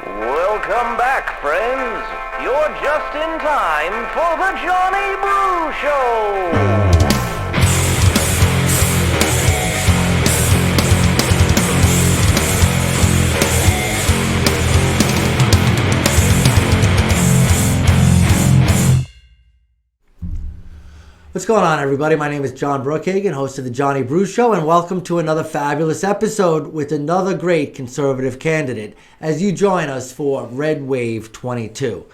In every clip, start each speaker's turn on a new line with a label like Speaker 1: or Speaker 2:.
Speaker 1: Welcome back, friends. You're just in time for the Johnny Brew Show.
Speaker 2: What's going on, everybody? My name is John Brookhagen, host of the Johnny Brew Show, and welcome to another fabulous episode with another great conservative candidate as you join us for Red Wave 22.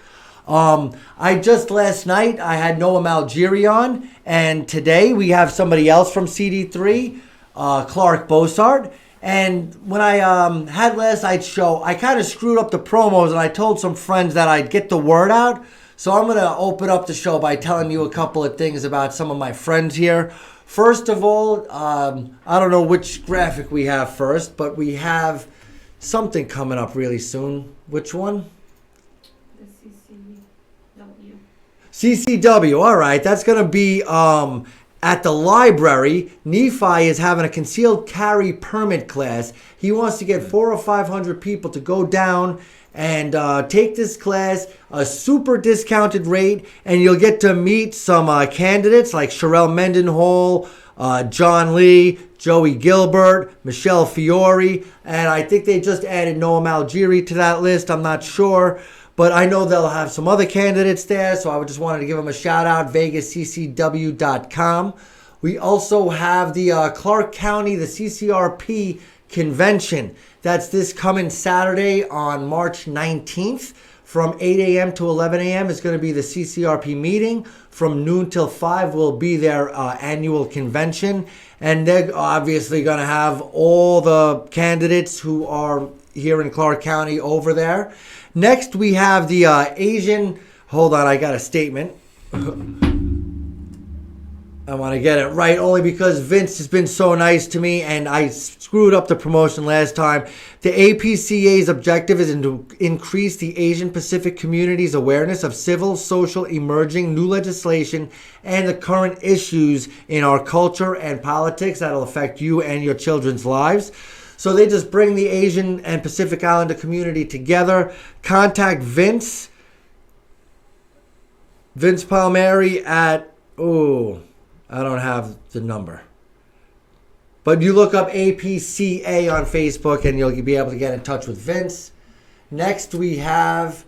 Speaker 2: Last night, I had Noah Malgeri on, and today we have somebody else from CD3, Clark Bossert. And when I had last night's show, I kind of screwed up the promos, and I told some friends that I'd get the word out. So I'm going to open up the show by telling you a couple of things about some of my friends here. First of all, I don't know which graphic we have first, but we have something coming up really soon. Which one?
Speaker 3: The CCW.
Speaker 2: CCW, all right. That's going to be at the library. Nephi is having a concealed carry permit class. He wants to get 400 or 500 people to go down and take this class, a super discounted rate, and you'll get to meet some candidates like Sherelle Mendenhall, John Lee, Joey Gilbert, Michelle Fiore, and I think they just added Noah Malgeri to that list. I'm not sure, but I know they'll have some other candidates there, so I just wanted to give them a shout out, vegasccw.com. We also have the Clark County, the CCRP convention. That's this coming Saturday on March 19th from 8 a.m. to 11 a.m. is going to be the CCRP meeting. From noon till 5 will be their annual convention. And they're obviously going to have all the candidates who are here in Clark County over there. Next, we have the Asian... Hold on, I got a statement. I want to get it right only because Vince has been so nice to me and I screwed up the promotion last time. The APCA's objective is to increase the Asian Pacific community's awareness of civil, social, emerging, new legislation, and the current issues in our culture and politics that will affect you and your children's lives. So they just bring the Asian and Pacific Islander community together. Contact Vince Palmieri at... I don't have the number. But you look up APCA on Facebook and you'll be able to get in touch with Vince. Next we have,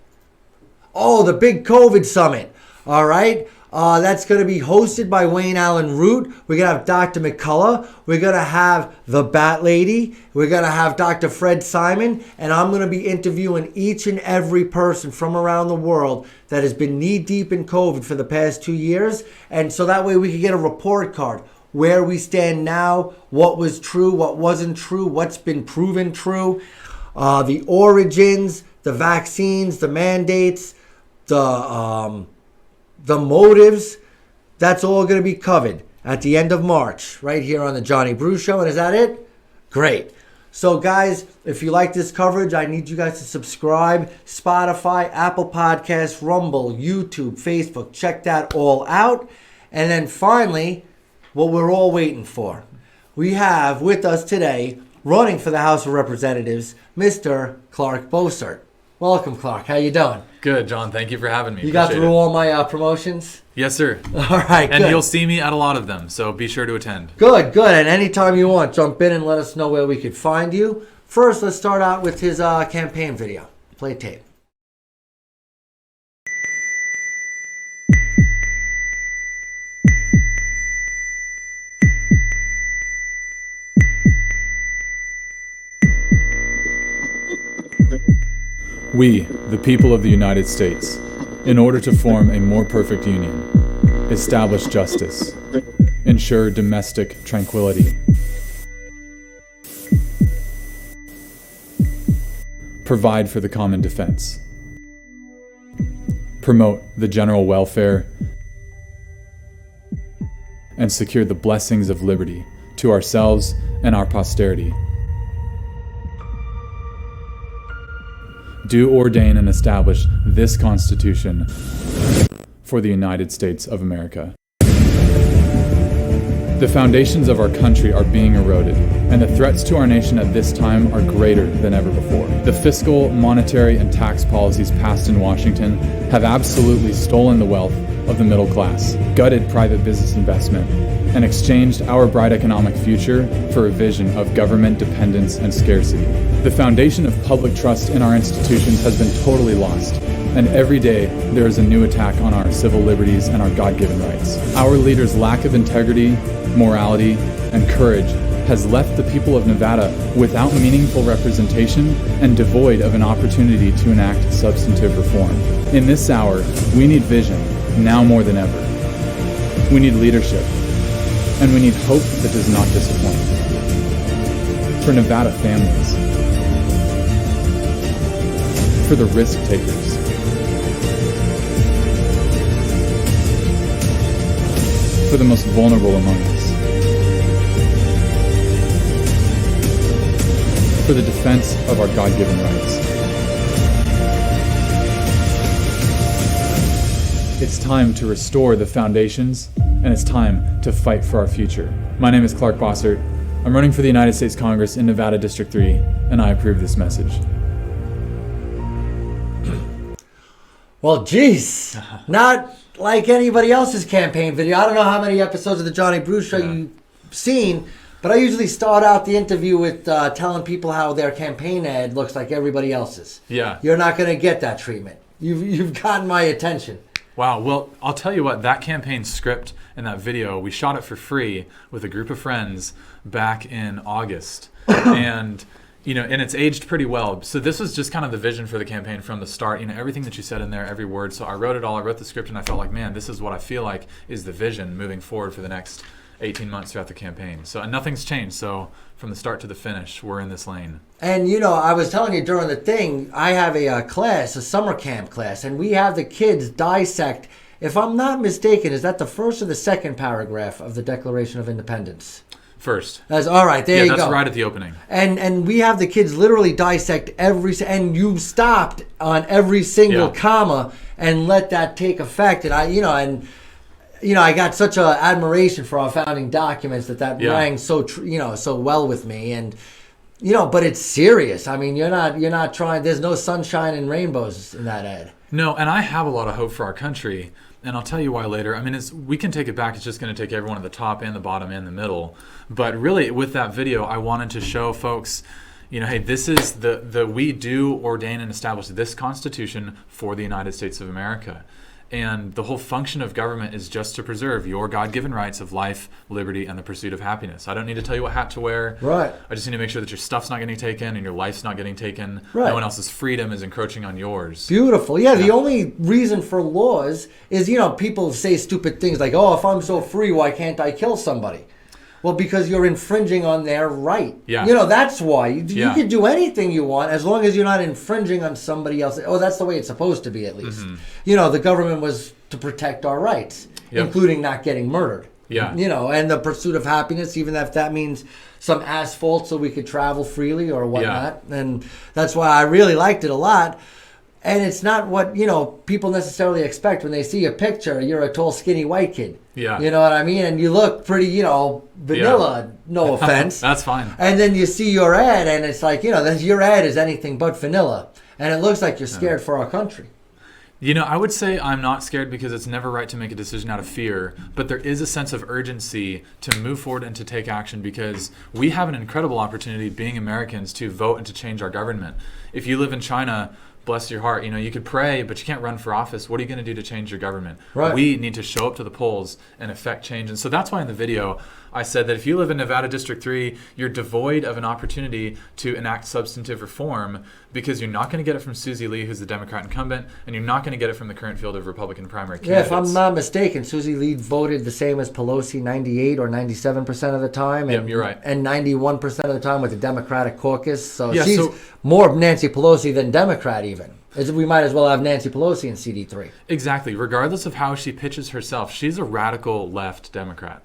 Speaker 2: the big COVID summit. All right. That's going to be hosted by Wayne Allen Root. We're going to have Dr. McCullough. We're going to have the Bat Lady. We're going to have Dr. Fred Simon. And I'm going to be interviewing each and every person from around the world that has been knee-deep in COVID for the past 2 years. And so that way we can get a report card. Where we stand now, what was true, what wasn't true, what's been proven true, the origins, the vaccines, the mandates, the motives. That's all going to be covered at the end of March right here on the Johnny Brew Show. And is that it? Great. So guys, if you like this coverage, I need you guys to subscribe. Spotify, Apple Podcasts, Rumble, YouTube, Facebook. Check that all out. And then finally, what we're all waiting for. We have with us today, running for the House of Representatives, Mr. Clark Bossert. Welcome, Clark. How you doing?
Speaker 4: Good, John. Thank you for having me.
Speaker 2: You got through all my promotions?
Speaker 4: Yes, sir.
Speaker 2: All right, good.
Speaker 4: And you'll see me at a lot of them, so be sure to attend.
Speaker 2: Good. And anytime you want, jump in and let us know where we could find you. First, let's start out with his campaign video. Play tape.
Speaker 5: We, the people of the United States, in order to form a more perfect union, establish justice, ensure domestic tranquility, provide for the common defense, promote the general welfare, and secure the blessings of liberty to ourselves and our posterity. Do ordain and establish this Constitution for the United States of America. The foundations of our country are being eroded, and the threats to our nation at this time are greater than ever before. The fiscal, monetary, and tax policies passed in Washington have absolutely stolen the wealth of the middle class, gutted private business investment, and exchanged our bright economic future for a vision of government dependence and scarcity. The foundation of public trust in our institutions has been totally lost, and every day there is a new attack on our civil liberties and our God-given rights. Our leaders' lack of integrity, morality, and courage has left the people of Nevada without meaningful representation and devoid of an opportunity to enact substantive reform. In this hour, we need vision, now more than ever. We need leadership, and we need hope that does not disappoint. For Nevada families, for the risk takers, for the most vulnerable among us, for the defense of our God-given rights. It's time to restore the foundations, and it's time to fight for our future. My name is Clark Bossert. I'm running for the United States Congress in Nevada District 3, and I approve this message.
Speaker 2: Well, geez, not like anybody else's campaign video. I don't know how many episodes of the Johnny Brew Show you've seen, but I usually start out the interview with telling people how their campaign ad looks like everybody else's.
Speaker 4: Yeah.
Speaker 2: You're not going to get that treatment. You've gotten my attention.
Speaker 4: Wow. Well, I'll tell you what, that campaign script and that video, we shot it for free with a group of friends back in August. And and it's aged pretty well. So this was just kind of the vision for the campaign from the start. Everything that you said in there, every word. So I wrote it all. I wrote the script, and I felt like, man, this is what I feel like is the vision moving forward for the next 18 months throughout the campaign. So and nothing's changed. So from the start to the finish, we're in this lane.
Speaker 2: And, I was telling you during the thing, I have a class, a summer camp class, and we have the kids dissect. If I'm not mistaken, is that the first or the second paragraph of the Declaration of Independence?
Speaker 4: First.
Speaker 2: That's all right. There you go.
Speaker 4: Yeah, that's right at the opening.
Speaker 2: And we have the kids literally dissect and you stopped on every single comma and let that take effect. And I got such a admiration for our founding documents that rang so so well with me. And but it's serious. I mean, you're not trying. There's no sunshine and rainbows in that ad.
Speaker 4: No, and I have a lot of hope for our country. And I'll tell you why later. I mean, we can take it back. It's just going to take everyone at the top and the bottom and the middle. But really, with that video, I wanted to show folks, hey, this is we do ordain and establish this Constitution for the United States of America. And the whole function of government is just to preserve your God-given rights of life, liberty, and the pursuit of happiness. I don't need to tell you what hat to wear.
Speaker 2: Right.
Speaker 4: I just need to make sure that your stuff's not getting taken and your life's not getting taken.
Speaker 2: Right.
Speaker 4: No one else's freedom is encroaching on yours.
Speaker 2: Beautiful. Yeah, the only reason for laws is, people say stupid things like, oh, if I'm so free, why can't I kill somebody? Well, because you're infringing on their right.
Speaker 4: Yeah.
Speaker 2: That's why. You can do anything you want as long as you're not infringing on somebody else. Oh, that's the way it's supposed to be, at least. Mm-hmm. The government was to protect our rights, including not getting murdered.
Speaker 4: Yeah.
Speaker 2: And the pursuit of happiness, even if that means some asphalt so we could travel freely or whatnot. Yeah. And that's why I really liked it a lot. And it's not what, people necessarily expect when they see a picture. You're a tall, skinny white kid.
Speaker 4: Yeah.
Speaker 2: You know what I mean? And you look pretty, vanilla, no offense.
Speaker 4: That's fine.
Speaker 2: And then you see your ad, and it's like, your ad is anything but vanilla. And it looks like you're scared for our country.
Speaker 4: I would say I'm not scared because it's never right to make a decision out of fear, but there is a sense of urgency to move forward and to take action because we have an incredible opportunity being Americans to vote and to change our government. If you live in China, bless your heart, you could pray, but you can't run for office. What are you going to do to change your government?
Speaker 2: Right.
Speaker 4: We need to show up to the polls and affect change. And so that's why in the video I said that if you live in Nevada District 3, you're devoid of an opportunity to enact substantive reform because you're not going to get it from Susie Lee, who's the Democrat incumbent, and you're not going to get it from the current field of Republican primary candidates.
Speaker 2: Yeah, if I'm not mistaken, Susie Lee voted the same as Pelosi 98 or 97% of the time. And,
Speaker 4: you're right.
Speaker 2: And 91% of the time with the Democratic caucus. So she's more Nancy Pelosi than Democrat even. We might as well have Nancy Pelosi in CD3.
Speaker 4: Exactly. Regardless of how she pitches herself, she's a radical left Democrat.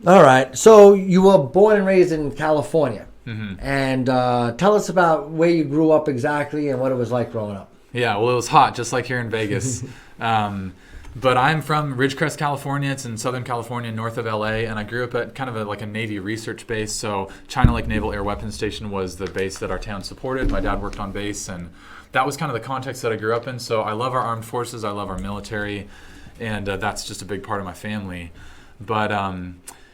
Speaker 2: All right. So you were born and raised in California.
Speaker 4: Mm-hmm.
Speaker 2: And tell us about where you grew up exactly and what it was like growing up.
Speaker 4: Yeah, well, it was hot, just like here in Vegas. But I'm from Ridgecrest, California. It's in Southern California, north of LA, and I grew up at kind of like a Navy research base. So China Lake Naval Air Weapons Station was the base that our town supported. My dad worked on base, and that was kind of the context that I grew up in. So I love our armed forces. I love our military, and that's just a big part of my family. But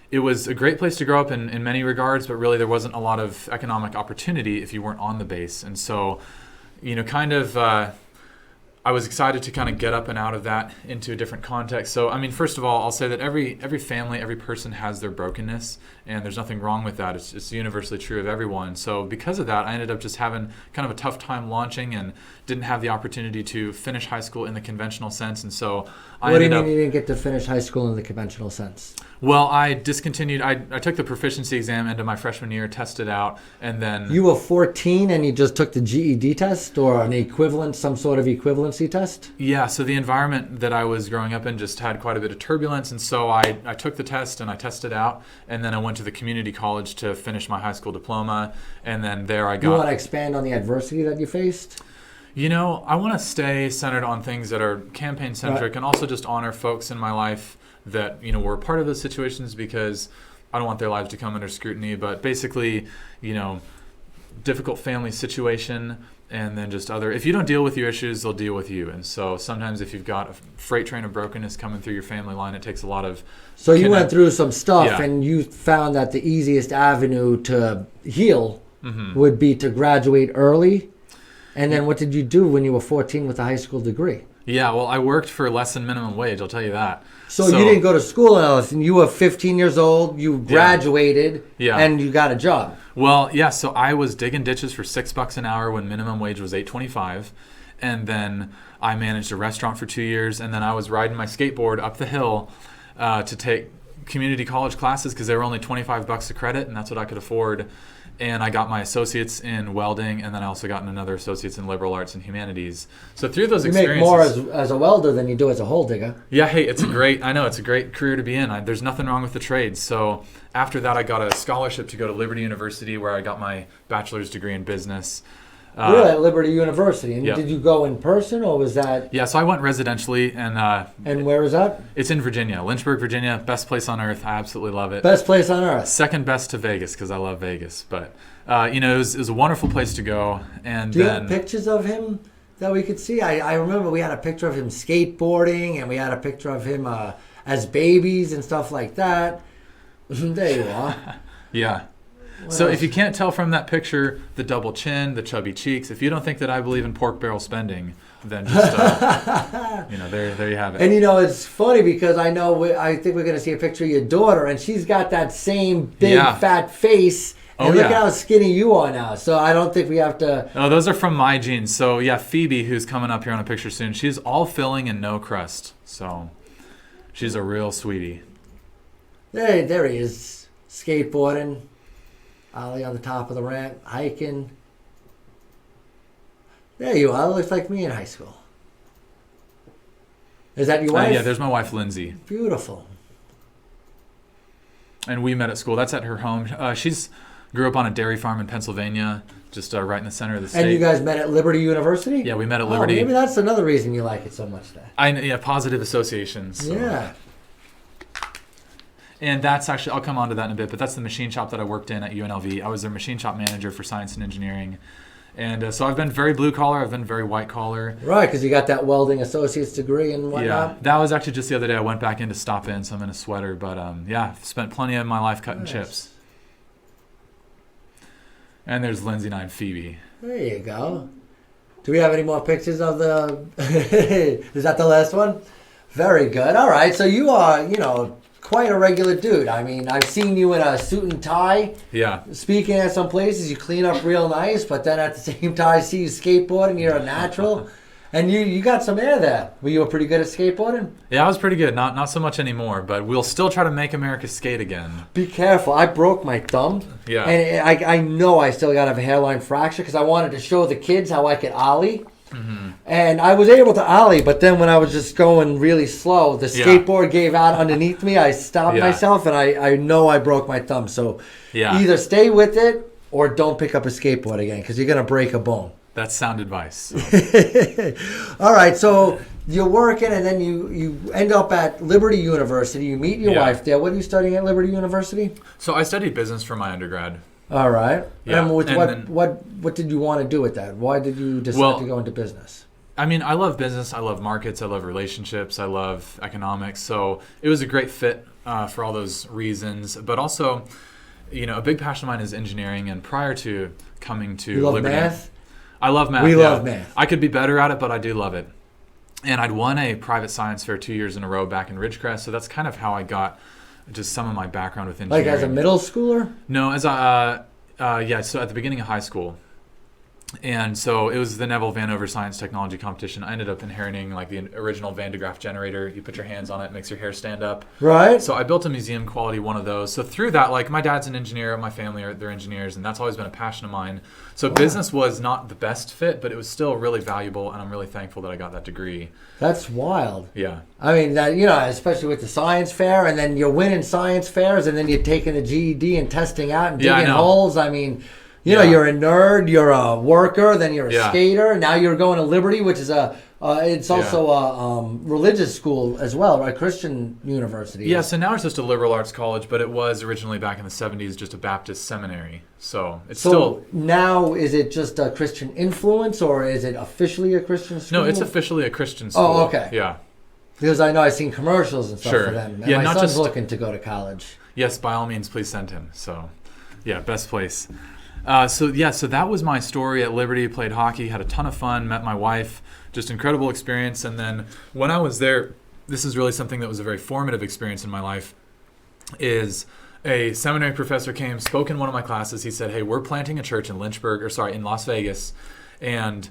Speaker 4: it was a great place to grow up in many regards, but really there wasn't a lot of economic opportunity if you weren't on the base. And so, I was excited to kind of get up and out of that into a different context. So, I mean, first of all, I'll say that every family, every person has their brokenness, and there's nothing wrong with that. It's universally true of everyone. So because of that, I ended up just having kind of a tough time launching and didn't have the opportunity to finish high school in the conventional sense. And so
Speaker 2: What do you mean you didn't get to finish high school in the conventional sense?
Speaker 4: Well, I discontinued. I took the proficiency exam into my freshman year, tested out, and then...
Speaker 2: You were 14 and you just took the GED test or an equivalent, some sort of equivalency test?
Speaker 4: Yeah, so the environment that I was growing up in just had quite a bit of turbulence, and so I took the test and I tested out, and then I went to the community college to finish my high school diploma, and then there I got...
Speaker 2: You want to expand on the adversity that you faced?
Speaker 4: I want to stay centered on things that are campaign-centric, right, and also just honor folks in my life that were a part of those situations, because I don't want their lives to come under scrutiny. But basically, difficult family situation, and then just if you don't deal with your issues, they'll deal with you. And so sometimes if you've got a freight train of brokenness coming through your family line, it takes a lot of...
Speaker 2: So you went through some stuff, and you found that the easiest avenue to heal would be to graduate early. And then what did you do when you were 14 with a high school degree?
Speaker 4: Yeah, well, I worked for less than minimum wage, I'll tell you that.
Speaker 2: So you didn't go to school and all this, and you were 15 years old, you graduated, and you got a job.
Speaker 4: Well, yeah, so I was digging ditches for $6 an hour when minimum wage was $8.25, and then I managed a restaurant for 2 years, and then I was riding my skateboard up the hill to take community college classes because they were only $25 a credit, and that's what I could afford. And I got my associates in welding, and then I also got another associates in liberal arts and humanities. So through those experiences...
Speaker 2: You make more as a welder than you do as a hole digger.
Speaker 4: Yeah, hey, it's a great career to be in. There's nothing wrong with the trade. So after that, I got a scholarship to go to Liberty University, where I got my bachelor's degree in business.
Speaker 2: Really, at Liberty University. And did you go in person, or was that...
Speaker 4: Yeah, so I went residentially. And
Speaker 2: where is that?
Speaker 4: It's in Virginia. Lynchburg, Virginia. Best place on earth. I absolutely love it.
Speaker 2: Best place on earth.
Speaker 4: Second best to Vegas, because I love Vegas. But, it was a wonderful place to go. And
Speaker 2: Do you have pictures of him that we could see? I remember we had a picture of him skateboarding, and we had a picture of him as babies and stuff like that. There you are.
Speaker 4: Yeah. So if you can't tell from that picture, the double chin, the chubby cheeks, if you don't think that I believe in pork barrel spending, then just, there you have it.
Speaker 2: And it's funny because I think we're going to see a picture of your daughter, and she's got that same big fat face. And look at how skinny you are now. So I don't think we have to...
Speaker 4: Oh, those are from my genes. So yeah, Phoebe, who's coming up here on a picture soon, she's all filling and no crust. So she's a real sweetie.
Speaker 2: There he is, skateboarding. Ollie on the top of the ramp, hiking. There you are. Looks like me in high school. Is that your wife?
Speaker 4: Yeah, there's my wife, Lindsay.
Speaker 2: Beautiful.
Speaker 4: And we met at school. That's at her home. She's grew up on a dairy farm in Pennsylvania, just right in the center of the state.
Speaker 2: And you guys met at Liberty University?
Speaker 4: Yeah, we met at Liberty.
Speaker 2: Maybe that's another reason you like it so much there.
Speaker 4: Positive associations. So.
Speaker 2: Yeah.
Speaker 4: And that's actually, I'll come on to that in a bit, but that's the machine shop that I worked in at UNLV. I was their machine shop manager for science and engineering. And so I've been very blue collar, I've been very white collar.
Speaker 2: Right, because you got that welding associate's degree and whatnot.
Speaker 4: Yeah, that was actually just the other day. I went back in to stop in, so I'm in a sweater. But I've spent plenty of my life cutting chips. And there's Lindsay and I and Phoebe.
Speaker 2: There you go. Do we have any more pictures of the... Is that the last one? Very good. All right, so you are, quite a regular dude. I mean, I've seen you in a suit and tie.
Speaker 4: Yeah.
Speaker 2: Speaking at some places, you clean up real nice, but then at the same time, I see you skateboarding. You're a natural. And you got some air there. Were you pretty good at skateboarding?
Speaker 4: Yeah, I was pretty good. Not so much anymore, but we'll still try to make America skate again.
Speaker 2: Be careful. I broke my thumb.
Speaker 4: Yeah.
Speaker 2: And I know I still got to have a hairline fracture because I wanted to show the kids how I could ollie. Mm-hmm. And I was able to ollie, but then when I was just going really slow, the skateboard gave out underneath me. I stopped myself, and I know I broke my thumb. So either stay with it or don't pick up a skateboard again because you're going to break a bone.
Speaker 4: That's sound advice. So.
Speaker 2: All right, so you're working, and then you end up at Liberty University. You meet your wife there. What are you studying at Liberty University?
Speaker 4: So I studied business for my undergrad.
Speaker 2: All right.
Speaker 4: Yeah.
Speaker 2: And
Speaker 4: then,
Speaker 2: what did you want to do with that? Why did you decide to go into business?
Speaker 4: I mean, I love business. I love markets. I love relationships. I love economics. So it was a great fit for all those reasons. But also, a big passion of mine is engineering. And prior to coming to
Speaker 2: you love
Speaker 4: Liberty,
Speaker 2: math?
Speaker 4: I love math.
Speaker 2: We love math.
Speaker 4: I could be better at it, but I do love it. And I'd won a private science fair 2 years in a row back in Ridgecrest. So that's kind of how I got just some of my background with engineering.
Speaker 2: Like as a middle schooler?
Speaker 4: No, so at the beginning of high school. And so it was the Neville Vanover Science Technology Competition. I ended up inheriting like the original Van de Graaff generator. You put your hands on it, it makes your hair stand up.
Speaker 2: Right.
Speaker 4: So I built a museum quality one of those. So through that, like my dad's an engineer, my family they're engineers, and that's always been a passion of mine. So business was not the best fit, but it was still really valuable, and I'm really thankful that I got that degree.
Speaker 2: That's wild.
Speaker 4: Yeah.
Speaker 2: I mean, that especially with the science fair, and then you're winning science fairs, and then you're taking the GED and testing out and digging holes. I mean, you're a nerd, you're a worker, then you're a skater. Now you're going to Liberty, which is it's also a religious school as well, right? Christian university.
Speaker 4: Yeah, so now it's just a liberal arts college, but it was originally back in the 70s just a Baptist seminary. So it's still...
Speaker 2: now is it just a Christian influence, or is it officially a Christian school?
Speaker 4: No, it's officially a Christian school.
Speaker 2: Oh, okay.
Speaker 4: Yeah.
Speaker 2: Because I know I've seen commercials and stuff for them. And my son's looking to go to college.
Speaker 4: Yes, by all means, please send him. So, yeah, best place. So that was my story at Liberty. Played hockey, had a ton of fun, met my wife, just incredible experience. And then when I was there, this is really something that was a very formative experience in my life, is a seminary professor came, spoke in one of my classes. He said, hey, we're planting a church in in Las Vegas, and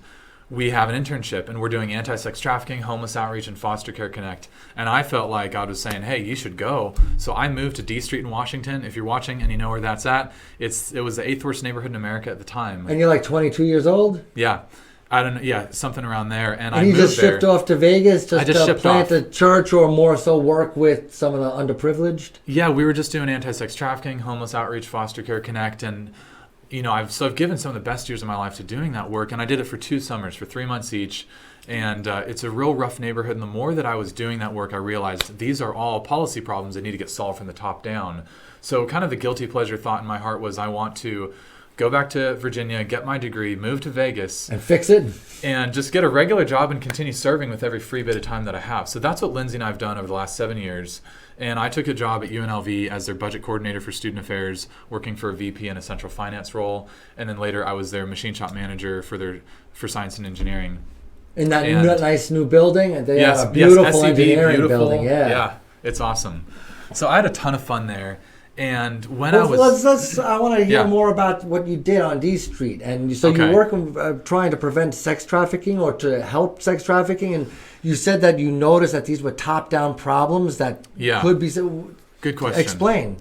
Speaker 4: we have an internship, and we're doing anti-sex trafficking, homeless outreach, and foster care connect. And I felt like God was saying, hey, you should go. So I moved to D Street in Washington. If you're watching and you know where that's at, it was the 8th worst neighborhood in America at the time.
Speaker 2: And you're like 22 years old?
Speaker 4: Yeah. I don't know. Yeah, something around there. And I
Speaker 2: you
Speaker 4: moved
Speaker 2: just shipped off to Vegas just to plant a church, or more so work with some of the underprivileged?
Speaker 4: Yeah, we were just doing anti-sex trafficking, homeless outreach, foster care connect, and I've given some of the best years of my life to doing that work, and I did it for 2 summers, for 3 months each, and it's a real rough neighborhood, and the more that I was doing that work, I realized these are all policy problems that need to get solved from the top down. So kind of the guilty pleasure thought in my heart was I want to go back to Virginia, get my degree, move to Vegas.
Speaker 2: And fix it.
Speaker 4: And just get a regular job and continue serving with every free bit of time that I have. So that's what Lindsay and I have done over the last 7 years. And I took a job at UNLV as their budget coordinator for student affairs, working for a VP in a central finance role. And then later I was their machine shop manager for science and engineering.
Speaker 2: In that nice new building? And they have a beautiful engineering building.
Speaker 4: Yeah, it's awesome. So I had a ton of fun there. And when
Speaker 2: I want to hear more about what you did on D Street. And so you work trying to prevent sex trafficking or to help sex trafficking. And you said that you noticed that these were top-down problems that could be...
Speaker 4: Good question.
Speaker 2: Explain.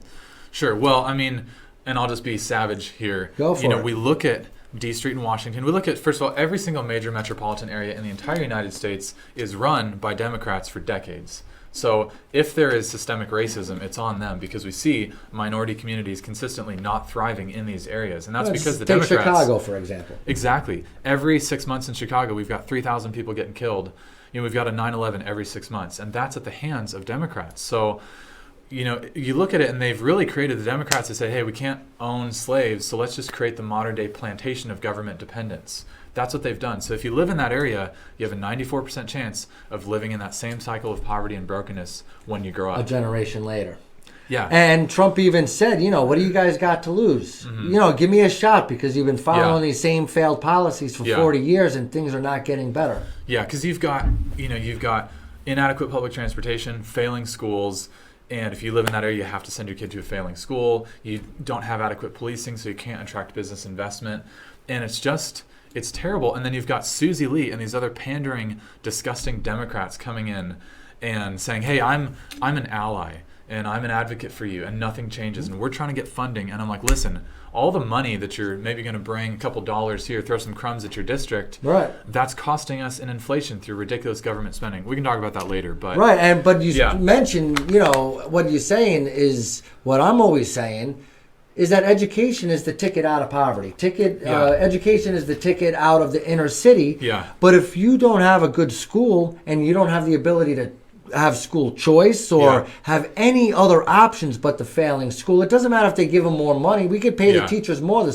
Speaker 4: Sure. Well, I mean, and I'll just be savage here.
Speaker 2: Go for it.
Speaker 4: We look at D Street in Washington. We look at, first of all, every single major metropolitan area in the entire United States is run by Democrats for decades. So if there is systemic racism, it's on them, because we see minority communities consistently not thriving in these areas. And that's because the Democrats...
Speaker 2: Take Chicago, for example.
Speaker 4: Exactly. Every 6 months in Chicago, we've got 3,000 people getting killed. We've got a 9/11 every 6 months. And that's at the hands of Democrats. So, you look at it, and they've really created the Democrats to say, hey, we can't own slaves, so let's just create the modern-day plantation of government dependence. That's what they've done. So if you live in that area, you have a 94% chance of living in that same cycle of poverty and brokenness when you grow up.
Speaker 2: A generation later.
Speaker 4: Yeah.
Speaker 2: And Trump even said, what do you guys got to lose? Mm-hmm. Give me a shot, because you've been following these same failed policies for 40 years and things are not getting better.
Speaker 4: Yeah, because you've got inadequate public transportation, failing schools, and if you live in that area, you have to send your kid to a failing school. You don't have adequate policing, so you can't attract business investment. And it's terrible. And then you've got Susie Lee and these other pandering, disgusting Democrats coming in and saying, hey, I'm an ally and I'm an advocate for you, and nothing changes, and we're trying to get funding. And I'm like, listen, all the money that you're maybe going to bring, a couple dollars here, throw some crumbs at your district,
Speaker 2: right?
Speaker 4: That's costing us in inflation through ridiculous government spending. We can talk about that later. But
Speaker 2: but you mentioned, what you're saying is what I'm always saying. is that education is the ticket out of poverty.
Speaker 4: Yeah.
Speaker 2: Education is the ticket out of the inner city.
Speaker 4: Yeah.
Speaker 2: But if you don't have a good school and you don't have the ability to have school choice or have any other options but the failing school, it doesn't matter if they give them more money. We could pay the teachers more. The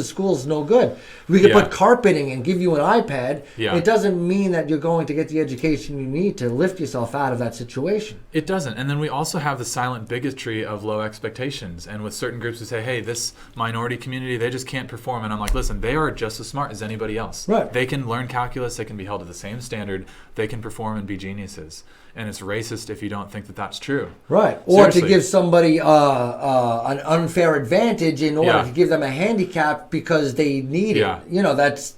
Speaker 2: school's no good. We could put carpeting and give you an iPad.
Speaker 4: Yeah.
Speaker 2: It doesn't mean that you're going to get the education you need to lift yourself out of that situation.
Speaker 4: It doesn't. And then we also have the silent bigotry of low expectations. And with certain groups who say, hey, this minority community, they just can't perform. And I'm like, listen, they are just as smart as anybody else.
Speaker 2: Right.
Speaker 4: They can learn calculus. They can be held to the same standard. They can perform and be geniuses. And it's racist if you don't think that that's true.
Speaker 2: Right. Or
Speaker 4: Seriously.
Speaker 2: to give somebody an unfair advantage in order to give them a handicap because they need it. You know, that's,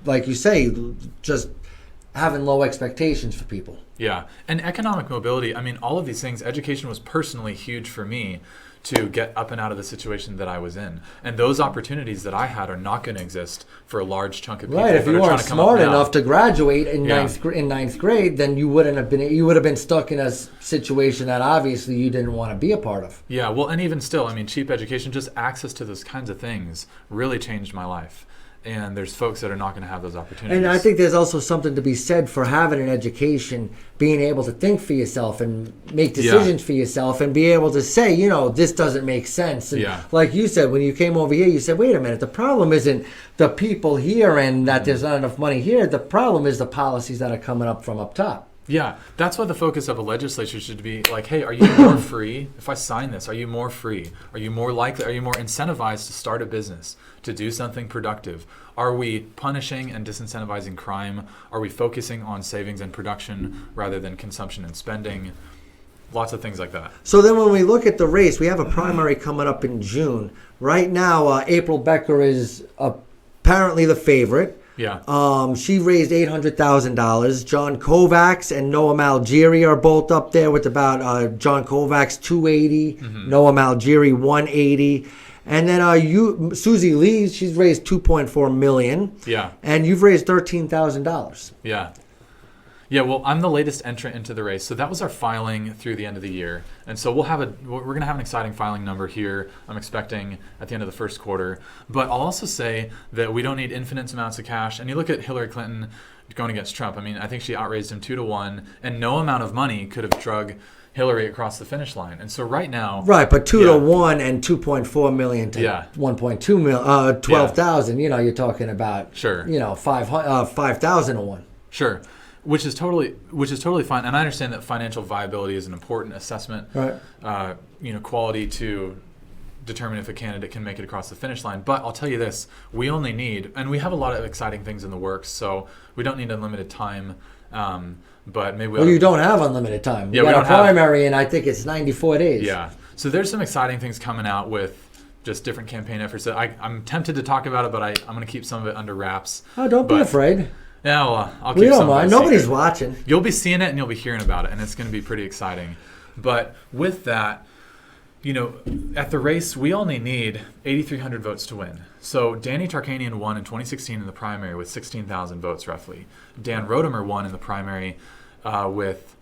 Speaker 2: like you say, just having low expectations for people.
Speaker 4: Yeah. And economic mobility, I mean, all of these things, education was personally huge for me to get up and out of the situation that I was in. And those opportunities that I had are not going to exist for a large chunk of people.
Speaker 2: Right. If
Speaker 4: that
Speaker 2: you
Speaker 4: are
Speaker 2: weren't
Speaker 4: trying to come up
Speaker 2: smart
Speaker 4: now.
Speaker 2: enough to graduate in ninth grade, then you would have been stuck in a situation that obviously you didn't want to be a part of.
Speaker 4: Yeah. Well, and even still, I mean, cheap education, just access to those kinds of things really changed my life. And there's folks that are not going to have those opportunities.
Speaker 2: And I think there's also something to be said for having an education, being able to think for yourself and make decisions for yourself and be able to say, you know, this doesn't make sense. And like you said, when you came over here, you said, wait a minute, the problem isn't the people here and that there's not enough money here. The problem is the policies that are coming up from up top.
Speaker 4: Yeah, that's why the focus of a legislature should be like, hey, are you more free? If I sign this, are you more free? Are you more likely, are you more incentivized to start a business, to do something productive? Are we punishing and disincentivizing crime? Are we focusing on savings and production rather than consumption and spending? Lots of things like that.
Speaker 2: So then when we look at the race, we have a primary coming up in June. Right now, April Becker is apparently the favorite.
Speaker 4: Yeah.
Speaker 2: She raised $800,000. John Kovacs and Noah Malgeri are both up there with about John Kovacs $280, Noah Malgeri $180, and then Susie Lee, she's raised $2.4 million.
Speaker 4: Yeah.
Speaker 2: And you've raised $13,000.
Speaker 4: Yeah. Yeah, well, I'm the latest entrant into the race. So that was our filing through the end of the year. And so we're going to have an exciting filing number here, I'm expecting at the end of the first quarter. But I'll also say that we don't need infinite amounts of cash. And you look at Hillary Clinton going against Trump. I mean, I think she outraised him 2-1, and no amount of money could have drug Hillary across the finish line. And so right now...
Speaker 2: Right, but 2-1 and $2.4 million to 1.2 million, 12,000, you know, you're talking about, you know, 5,000 to 1.
Speaker 4: Sure. Which is totally fine, and I understand that financial viability is an important assessment,
Speaker 2: right?
Speaker 4: You know, quality to determine if a candidate can make it across the finish line. But I'll tell you this: we only need, and we have a lot of exciting things in the works, so we don't need unlimited time. But maybe
Speaker 2: you don't have unlimited time.
Speaker 4: Yeah,
Speaker 2: we got a primary, and I think it's 94 days.
Speaker 4: Yeah, so there's some exciting things coming out with just different campaign efforts that I'm tempted to talk about it, but I'm going to keep some of it under wraps.
Speaker 2: Oh, don't be afraid.
Speaker 4: Yeah, well, I'll keep
Speaker 2: we don't
Speaker 4: some
Speaker 2: mind. Nobody's watching.
Speaker 4: You'll be seeing it and you'll be hearing about it, and it's going to be pretty exciting. But with that, you know, at the race, we only need 8,300 votes to win. So Danny Tarkanian won in 2016 in the primary with 16,000 votes roughly. Dan Rodemer won in the primary with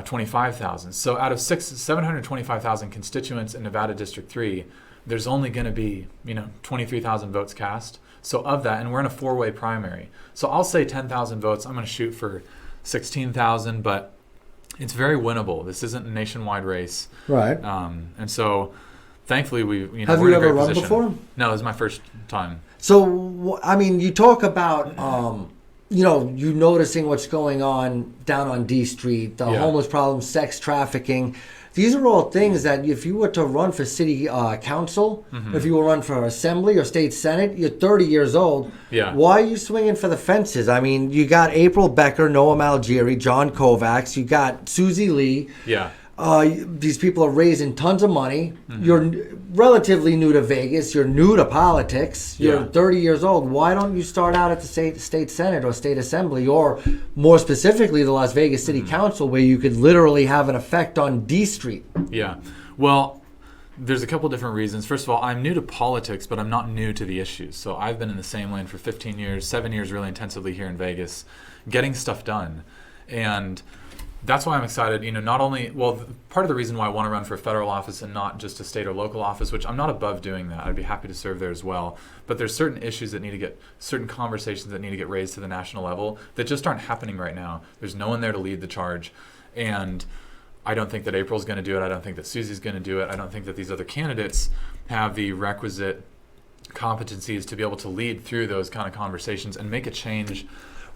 Speaker 4: 25,000. So out of 725,000 constituents in Nevada District 3, there's only going to be, you know, 23,000 votes cast. So of that, and we're in a 4-way primary. So I'll say 10,000 votes. I'm going to shoot for 16,000, but it's very winnable. This isn't a nationwide race.
Speaker 2: Right.
Speaker 4: And so thankfully
Speaker 2: Have
Speaker 4: we're
Speaker 2: you
Speaker 4: in a
Speaker 2: ever
Speaker 4: great
Speaker 2: run
Speaker 4: position.
Speaker 2: before?
Speaker 4: No, this is my first time.
Speaker 2: So, I mean, you talk about, you know, you noticing what's going on down on D Street, the homeless problem, sex trafficking. These are all things that if you were to run for city council, if you were to run for assembly or state senate, you're 30 years old.
Speaker 4: Yeah.
Speaker 2: Why are you swinging for the fences? I mean, you got April Becker, Noah Malgeri, John Kovacs. You got Susie Lee.
Speaker 4: Yeah.
Speaker 2: These people are raising tons of money. You're relatively new to Vegas. You're new to politics. You're 30 years old. Why don't you start out at the state senate or state assembly, or more specifically the Las Vegas City Council, where you could literally have an effect on D Street?
Speaker 4: Yeah. Well, there's a couple different reasons. First of all, I'm new to politics, but I'm not new to the issues. So I've been in the same lane for 15 years, 7 years really intensively here in Vegas, getting stuff done. And that's why I'm excited. Not only, part of the reason why I want to run for federal office and not just a state or local office, which I'm not above doing that. I'd be happy to serve there as well. But there's certain issues certain conversations that need to get raised to the national level that just aren't happening right now. There's no one there to lead the charge. And I don't think that April's going to do it. I don't think that Susie's going to do it. I don't think that these other candidates have the requisite competencies to be able to lead through those kind of conversations and make a change.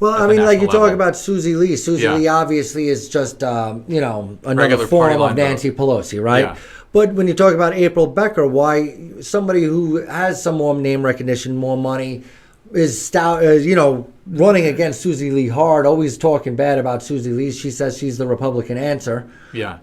Speaker 2: Well, I mean, like you talk about Susie Lee. Susie Lee obviously is just, another
Speaker 4: Regular
Speaker 2: form of Nancy Pelosi, right?
Speaker 4: Yeah.
Speaker 2: But when you talk about April Becker, why somebody who has some more name recognition, more money, is stout, running against Susie Lee hard, always talking bad about Susie Lee. She says she's the Republican answer.
Speaker 4: Yeah.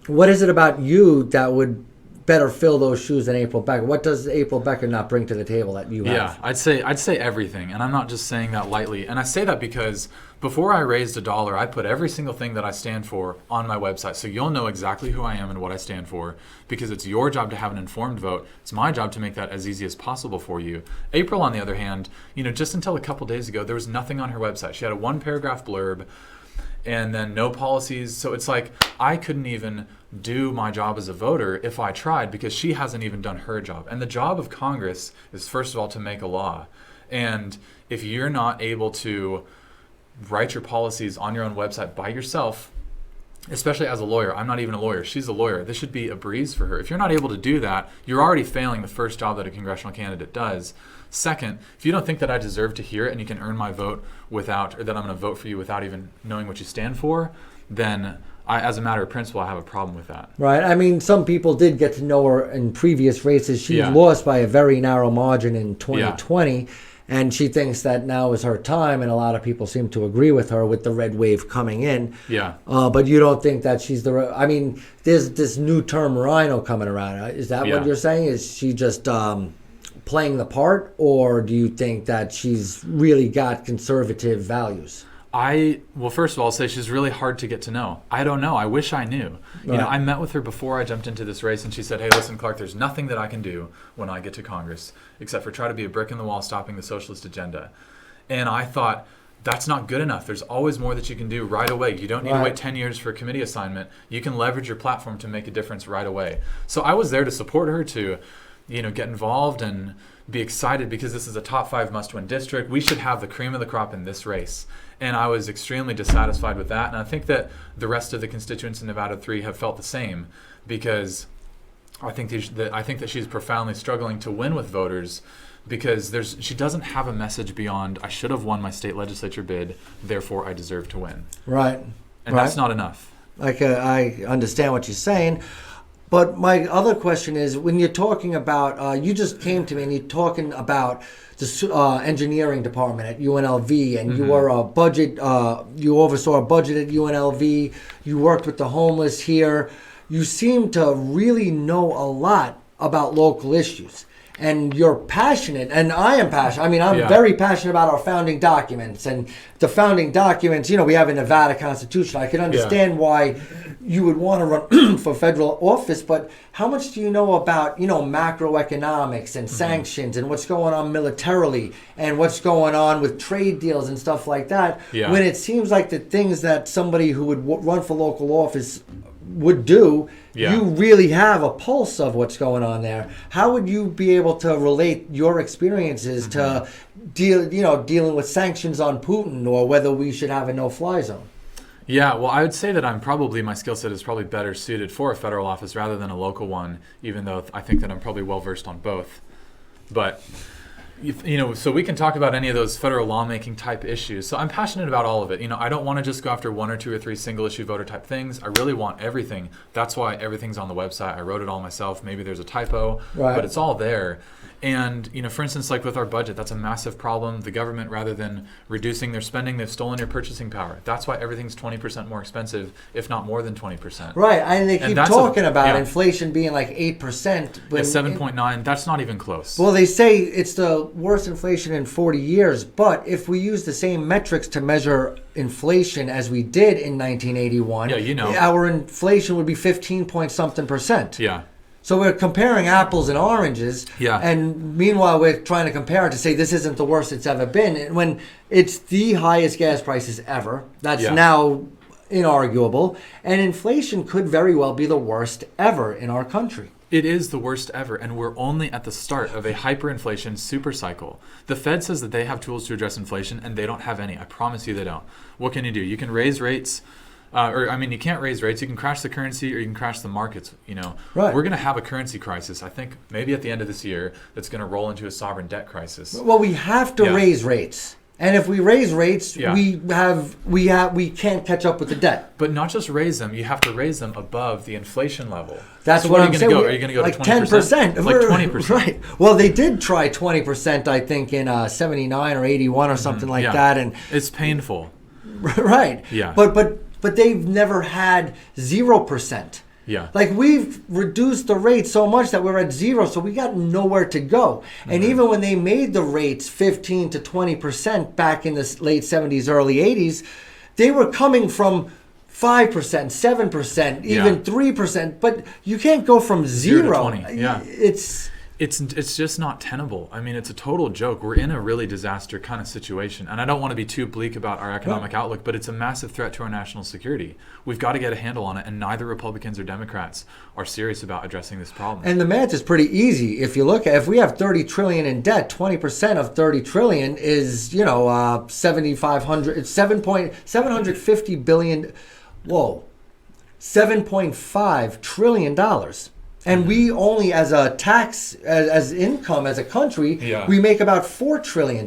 Speaker 2: What is it about you that would better fill those shoes than April Becker? What does April Becker not bring to the table that you have?
Speaker 4: Yeah, I'd say everything, and I'm not just saying that lightly. And I say that because before I raised $1, I put every single thing that I stand for on my website, so you'll know exactly who I am and what I stand for, because it's your job to have an informed vote. It's my job to make that as easy as possible for you. April, on the other hand, just until a couple days ago, there was nothing on her website. She had a 1-paragraph blurb and then no policies. So it's like I couldn't even do my job as a voter if I tried, because she hasn't even done her job. And the job of Congress is, first of all, to make a law. And if you're not able to write your policies on your own website by yourself, especially as a lawyer, I'm not even a lawyer, she's a lawyer, this should be a breeze for her. If you're not able to do that, you're already failing the first job that a congressional candidate does. Second, if you don't think that I deserve to hear it and you can earn my vote without, or that I'm going to vote for you without even knowing what you stand for, then as a matter of principle, I have a problem with that.
Speaker 2: Right. I mean, some people did get to know her in previous races. She lost by a very narrow margin in 2020, and she thinks that now is her time, and a lot of people seem to agree with her with the red wave coming in.
Speaker 4: Yeah.
Speaker 2: But you don't think that she's I mean, there's this new term rhino coming around. Is that what you're saying? Is she just playing the part, or do you think that she's really got conservative values?
Speaker 4: Well, first of all, I'll say she's really hard to get to know. I don't know. I wish I knew.
Speaker 2: Right.
Speaker 4: I met with her before I jumped into this race, and she said, hey, listen, Clark, there's nothing that I can do when I get to Congress except for try to be a brick in the wall stopping the socialist agenda. And I thought, that's not good enough. There's always more that you can do right away. You don't need to wait 10 years for a committee assignment. You can leverage your platform to make a difference right away. So I was there to support her, to get involved and be excited, because this is a top 5 must-win district. We should have the cream of the crop in this race. And I was extremely dissatisfied with that. And I think that the rest of the constituents in Nevada 3 have felt the same, because I think that she's profoundly struggling to win with voters, because she doesn't have a message beyond, I should have won my state legislature bid, therefore I deserve to win.
Speaker 2: Right.
Speaker 4: And that's not enough.
Speaker 2: I understand what you're saying. But my other question is, when you're talking about, you just came to me and you're talking about the engineering department at UNLV, and you were a budget, you oversaw a budget at UNLV, you worked with the homeless here. You seem to really know a lot about local issues. And you're passionate, and I am passionate. I mean, I'm very passionate about our founding documents. And the founding documents, we have a Nevada Constitution. I can understand why you would want to run for federal office, but how much do you know about, macroeconomics and sanctions and what's going on militarily and what's going on with trade deals and stuff like that?
Speaker 4: Yeah.
Speaker 2: When it seems like the things that somebody who would run for local office would do, you really have a pulse of what's going on there. How would you be able to relate your experiences to dealing with sanctions on Putin, or whether we should have a no-fly zone?
Speaker 4: Yeah, well, I would say that my skill set is probably better suited for a federal office rather than a local one, even though I think that I'm probably well-versed on both. But, so we can talk about any of those federal lawmaking type issues. So I'm passionate about all of it. I don't want to just go after 1 or 2 or 3 single issue voter type things. I really want everything. That's why everything's on the website. I wrote it all myself. Maybe there's a typo, but it's all there. And, for instance, like with our budget, that's a massive problem. The government, rather than reducing their spending, they've stolen your purchasing power. That's why everything's 20% more expensive, if not more than 20%.
Speaker 2: Right, and they keep talking about inflation being like 8%. But
Speaker 4: 7.9, that's not even close.
Speaker 2: Well, they say it's the worst inflation in 40 years, but if we use the same metrics to measure inflation as we did in 1981, our inflation would be 15-point-something%.
Speaker 4: Yeah.
Speaker 2: So we're comparing apples and oranges, and meanwhile we're trying to compare it to say this isn't the worst it's ever been, when it's the highest gas prices ever. That's now inarguable. And inflation could very well be the worst ever in our country.
Speaker 4: It is the worst ever, and we're only at the start of a hyperinflation super cycle. The Fed says that they have tools to address inflation, and they don't have any. I promise you they don't. What can you do? You can raise rates, you can't raise rates. You can crash the currency, or you can crash the markets.
Speaker 2: Right.
Speaker 4: We're going to have a currency crisis, I think, maybe at the end of this year, that's going to roll into a sovereign debt crisis.
Speaker 2: Well, we have to raise rates. And if we raise rates, we can't catch up with the debt.
Speaker 4: But not just raise them, you have to raise them above the inflation level.
Speaker 2: That's what I'm saying.
Speaker 4: Are you going to go
Speaker 2: like
Speaker 4: to 20%?
Speaker 2: 10%?
Speaker 4: Like 20%.
Speaker 2: Right. Well, they did try 20%, I think, in 79 or 81 or something like that. And
Speaker 4: it's painful.
Speaker 2: Right.
Speaker 4: Yeah.
Speaker 2: But they've never had 0%.
Speaker 4: Yeah.
Speaker 2: Like, we've reduced the rate so much that we're at 0, so we got nowhere to go. And even when they made the rates 15 to 20% back in the late 70s, early 80s, they were coming from 5%, 7%, even 3%. But you can't go from 0
Speaker 4: to 20. Yeah. It's just not tenable. I mean, it's a total joke. We're in a really disaster kind of situation. And I don't want to be too bleak about our economic outlook, but it's a massive threat to our national security. We've got to get a handle on it, and neither Republicans or Democrats are serious about addressing this problem.
Speaker 2: And the math is pretty easy. If you look at, if we have 30 trillion in debt, 20% of 30 trillion is, 7,500, it's 750 billion, $7.5 trillion. And we only, as a tax, as income, as a country, we make about $4 trillion.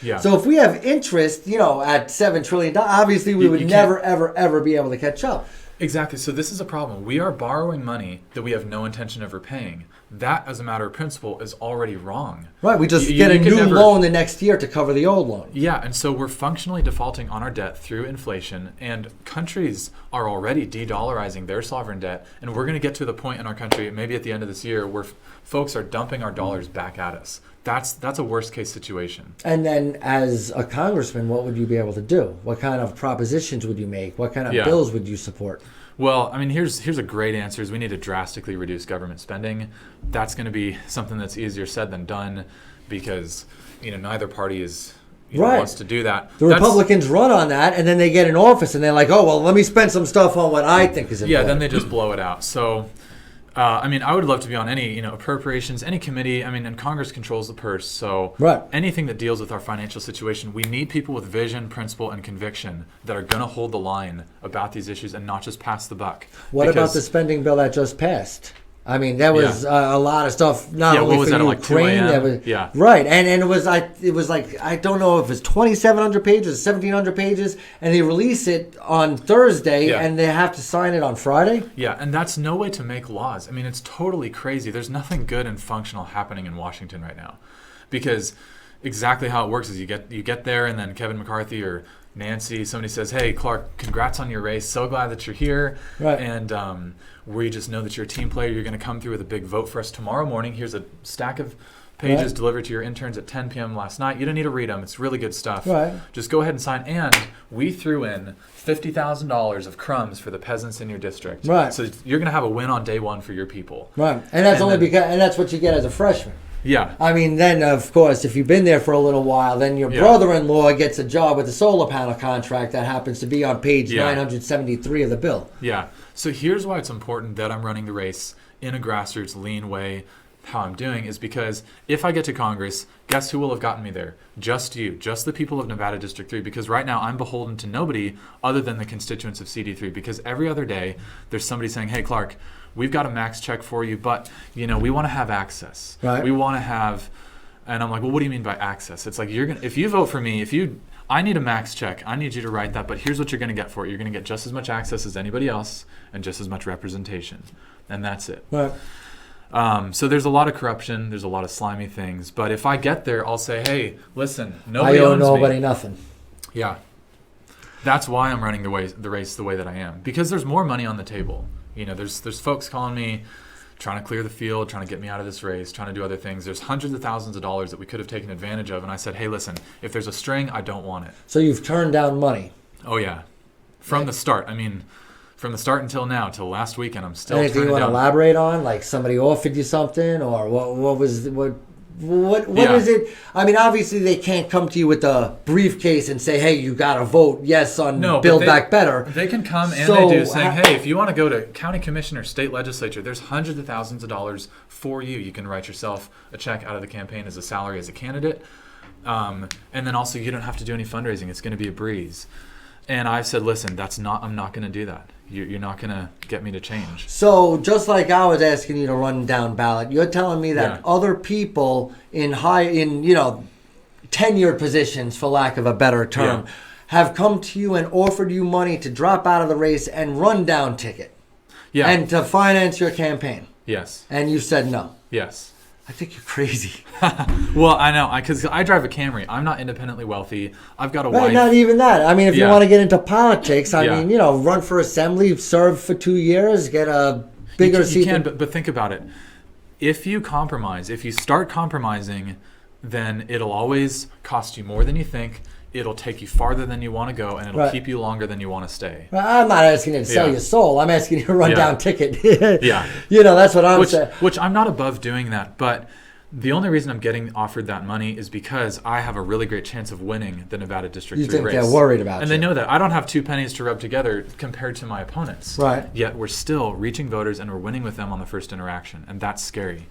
Speaker 4: Yeah.
Speaker 2: So if we have interest, at $7 trillion, obviously we would never, ever, ever be able to catch up.
Speaker 4: Exactly. So this is a problem. We are borrowing money that we have no intention of repaying. That, as a matter of principle, is already wrong.
Speaker 2: Right. We just get a new loan the next year to cover the old loan.
Speaker 4: Yeah. And so we're functionally defaulting on our debt through inflation. And countries are already de-dollarizing their sovereign debt. And we're going to get to the point in our country, maybe at the end of this year, where folks are dumping our dollars back at us. That's a worst case situation.
Speaker 2: And then, as a congressman, what would you be able to do? What kind of propositions would you make? What kind of bills would you support?
Speaker 4: Well, I mean, here's a great answer: is we need to drastically reduce government spending. That's going to be something that's easier said than done, because neither party is wants to do that.
Speaker 2: The Republicans run on that, and then they get in office, and they're like, "Oh, well, let me spend some stuff on what I think is important."
Speaker 4: Yeah, then they just blow it out. So. I would love to be on any, appropriations, any committee. And Congress controls the purse. So anything that deals with our financial situation, we need people with vision, principle, and conviction that are going to hold the line about these issues and not just pass the buck.
Speaker 2: What about the spending bill that just passed? There was a lot of stuff. Not only for Ukraine, right, and it was like I don't know if it was 2,700 pages, 1,700 pages, and they release it on Thursday, and they have to sign it on Friday.
Speaker 4: Yeah, and that's no way to make laws. It's totally crazy. There's nothing good and functional happening in Washington right now, because exactly how it works is you get there, and then Kevin McCarthy or Nancy, somebody says, "Hey, Clark, congrats on your race. So glad that you're here."
Speaker 2: Right.
Speaker 4: And we just know that you're a team player. You're going to come through with a big vote for us tomorrow morning. Here's a stack of pages delivered to your interns at 10 p.m. last night. You don't need to read them. It's really good stuff.
Speaker 2: Right.
Speaker 4: Just go ahead and sign. And we threw in $50,000 of crumbs for the peasants in your district.
Speaker 2: Right.
Speaker 4: So you're going to have a win on day one for your people.
Speaker 2: Right. And that's and that's what you get as a freshman.
Speaker 4: Yeah.
Speaker 2: Then, of course, if you've been there for a little while, then your brother-in-law gets a job with a solar panel contract that happens to be on page 973 of the bill.
Speaker 4: Yeah. So here's why it's important that I'm running the race in a grassroots, lean way. How I'm doing is because if I get to Congress, guess who will have gotten me there? Just you, just the people of Nevada District 3, because right now I'm beholden to nobody other than the constituents of CD3, because every other day there's somebody saying, "Hey, Clark, we've got a max check for you, but we want to have access.
Speaker 2: Right.
Speaker 4: We want to have," and I'm like, "Well, what do you mean by access?" It's like, if you vote for me, I need a max check. I need you to write that, but here's what you're going to get for it. You're going to get just as much access as anybody else and just as much representation, and that's it.
Speaker 2: Right.
Speaker 4: So there's a lot of corruption. There's a lot of slimy things. But if I get there, I'll say, "Hey, listen, nobody owns me.
Speaker 2: I owe nobody nothing."
Speaker 4: Yeah. That's why I'm running the race the way that I am, because there's more money on the table. There's folks calling me, trying to clear the field, trying to get me out of this race, trying to do other things. There's hundreds of thousands of dollars that we could have taken advantage of. And I said, "Hey, listen, if there's a string, I don't want it."
Speaker 2: So you've turned down money.
Speaker 4: Oh, yeah. From the start. From the start until now, till last weekend, I'm still
Speaker 2: Anything you want to elaborate on? Like somebody offered you something, or what What
Speaker 4: Yeah.
Speaker 2: is it? I mean, obviously they can't come to you with a briefcase and say, "Hey, you got to vote yes on
Speaker 4: No, but
Speaker 2: Build Back Better."
Speaker 4: They can come and
Speaker 2: So,
Speaker 4: they do saying, hey, if you want to go to county commission or state legislature, there's hundreds of thousands of dollars for you. You can write yourself a check out of the campaign as a salary as a candidate. And then also you don't have to do any fundraising. It's going to be a breeze. And I've said, listen, I'm not going to do that. You're not going to get me to change.
Speaker 2: So just like I was asking you to run down ballot, you're telling me that
Speaker 4: Yeah.
Speaker 2: other people in tenured positions, for lack of a better term,
Speaker 4: Yeah.
Speaker 2: have come to you and offered you money to drop out of the race and run down ticket
Speaker 4: Yeah.
Speaker 2: and to finance your campaign.
Speaker 4: Yes.
Speaker 2: And you said no.
Speaker 4: Yes.
Speaker 2: I think you're crazy.
Speaker 4: Well, I know, because I drive a Camry. I'm not independently wealthy. I've got a
Speaker 2: Right,
Speaker 4: wife.
Speaker 2: not even that. I mean, if you
Speaker 4: Yeah.
Speaker 2: want to get into politics, I
Speaker 4: Yeah.
Speaker 2: mean, run for assembly, serve for 2 years, get a bigger
Speaker 4: You
Speaker 2: seat.
Speaker 4: can, but think about it. If you compromise, if you start compromising, then it'll always cost you more than you think. It'll take you farther than you want to go, and it'll
Speaker 2: Right.
Speaker 4: keep you longer than you want to stay.
Speaker 2: I'm not asking you to sell
Speaker 4: Yeah.
Speaker 2: your soul. I'm asking you to run
Speaker 4: Yeah.
Speaker 2: down ticket.
Speaker 4: Yeah.
Speaker 2: That's what I'm saying.
Speaker 4: Which I'm not above doing that, but the only reason I'm getting offered that money is because I have a really great chance of winning the Nevada District 3
Speaker 2: You think
Speaker 4: race.
Speaker 2: they're worried about
Speaker 4: And
Speaker 2: you.
Speaker 4: they know that. I don't have 2 pennies to rub together compared to my opponents.
Speaker 2: Right.
Speaker 4: Yet we're still reaching voters and we're winning with them on the first interaction, and that's scary.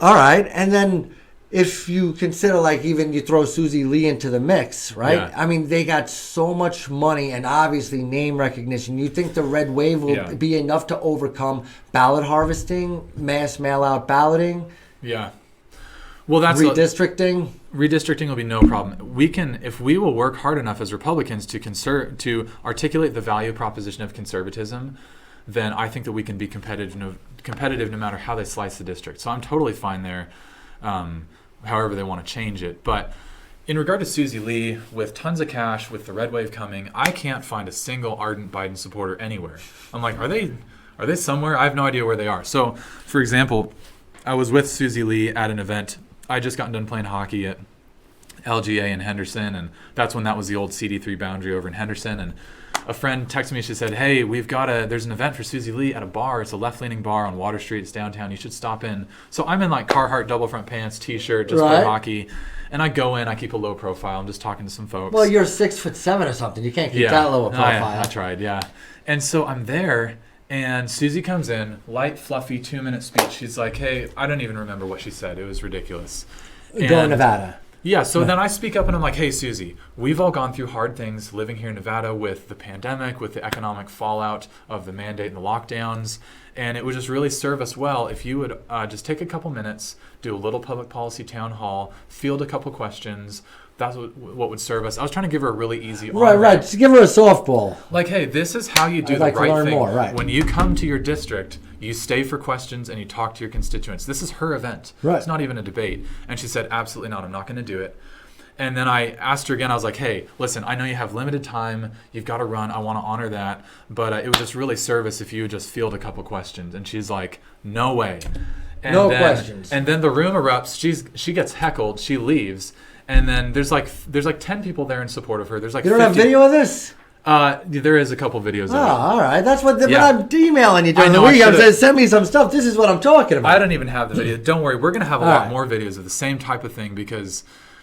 Speaker 2: All right. And then if you consider, like, even you throw Susie Lee into the mix, right?
Speaker 4: Yeah.
Speaker 2: I mean, they got so much money and obviously name recognition. You think the red wave will
Speaker 4: Yeah.
Speaker 2: be enough to overcome ballot harvesting, mass mail-out balloting,
Speaker 4: Yeah. Well, that's
Speaker 2: redistricting?
Speaker 4: Redistricting will be no problem. We can, if we will work hard enough as Republicans to articulate the value proposition of conservatism, then I think that we can be competitive no matter how they slice the district. So I'm totally fine there, however they want to change it. But in regard to Susie Lee, with tons of cash, with the red wave coming, I can't find a single ardent Biden supporter anywhere. I'm like, are they somewhere? I have no idea where they are. So, for example, I was with Susie Lee at an event. I just gotten done playing hockey at LGA in Henderson, and that's when that was the old CD3 boundary over in Henderson. And a friend texted me. She said, "Hey, there's an event for Susie Lee at a bar. It's a left-leaning bar on Water Street. It's downtown. You should stop in." So I'm in like Carhartt double front pants, t-shirt, just
Speaker 2: Right.
Speaker 4: play hockey, and I go in. I keep a low profile. I'm just talking to some folks.
Speaker 2: Well, you're 6'7" or something. You can't keep that low a profile.
Speaker 4: I tried, yeah. And so I'm there, and Susie comes in, light, fluffy, 2-minute speech. She's like, "Hey," I don't even remember what she said. It was ridiculous.
Speaker 2: Go to Nevada.
Speaker 4: Yeah, so then I speak up and I'm like, "Hey, Susie, we've all gone through hard things living here in Nevada with the pandemic, with the economic fallout of the mandate and the lockdowns, and it would just really serve us well if you would just take a couple minutes, do a little public policy town hall, field a couple questions. That's what would serve us." I was trying to give her a really easy
Speaker 2: Right.
Speaker 4: on-ramp.
Speaker 2: Just give her a softball.
Speaker 4: Like, hey, this is how you do
Speaker 2: I'd
Speaker 4: the
Speaker 2: like to
Speaker 4: right
Speaker 2: learn
Speaker 4: thing.
Speaker 2: more, right.
Speaker 4: When you come to your district, you stay for questions and you talk to your constituents. This is her event.
Speaker 2: Right.
Speaker 4: It's not even a debate. And she said, "Absolutely not. I'm not going to do it." And then I asked her again. I was like, "Hey, listen, I know you have limited time. You've got to run. I want to honor that. But it would just really serve us if you would just field a couple questions." And she's like, "No way." And
Speaker 2: No
Speaker 4: then,
Speaker 2: questions.
Speaker 4: And then the room erupts. She gets heckled. She leaves. And then there's like 10 people there in support of her. There's like
Speaker 2: You don't have
Speaker 4: 50
Speaker 2: video of this?
Speaker 4: There is a couple videos
Speaker 2: Oh,
Speaker 4: of it.
Speaker 2: all right. That's what when
Speaker 4: Yeah.
Speaker 2: I'm emailing you during
Speaker 4: I
Speaker 2: the
Speaker 4: know, I
Speaker 2: week. I'm
Speaker 4: should've-
Speaker 2: saying, send me some stuff. This is what I'm talking about.
Speaker 4: I don't even have the video. Don't worry. We're going to have a
Speaker 2: All
Speaker 4: lot
Speaker 2: right.
Speaker 4: more videos of the same type of thing because,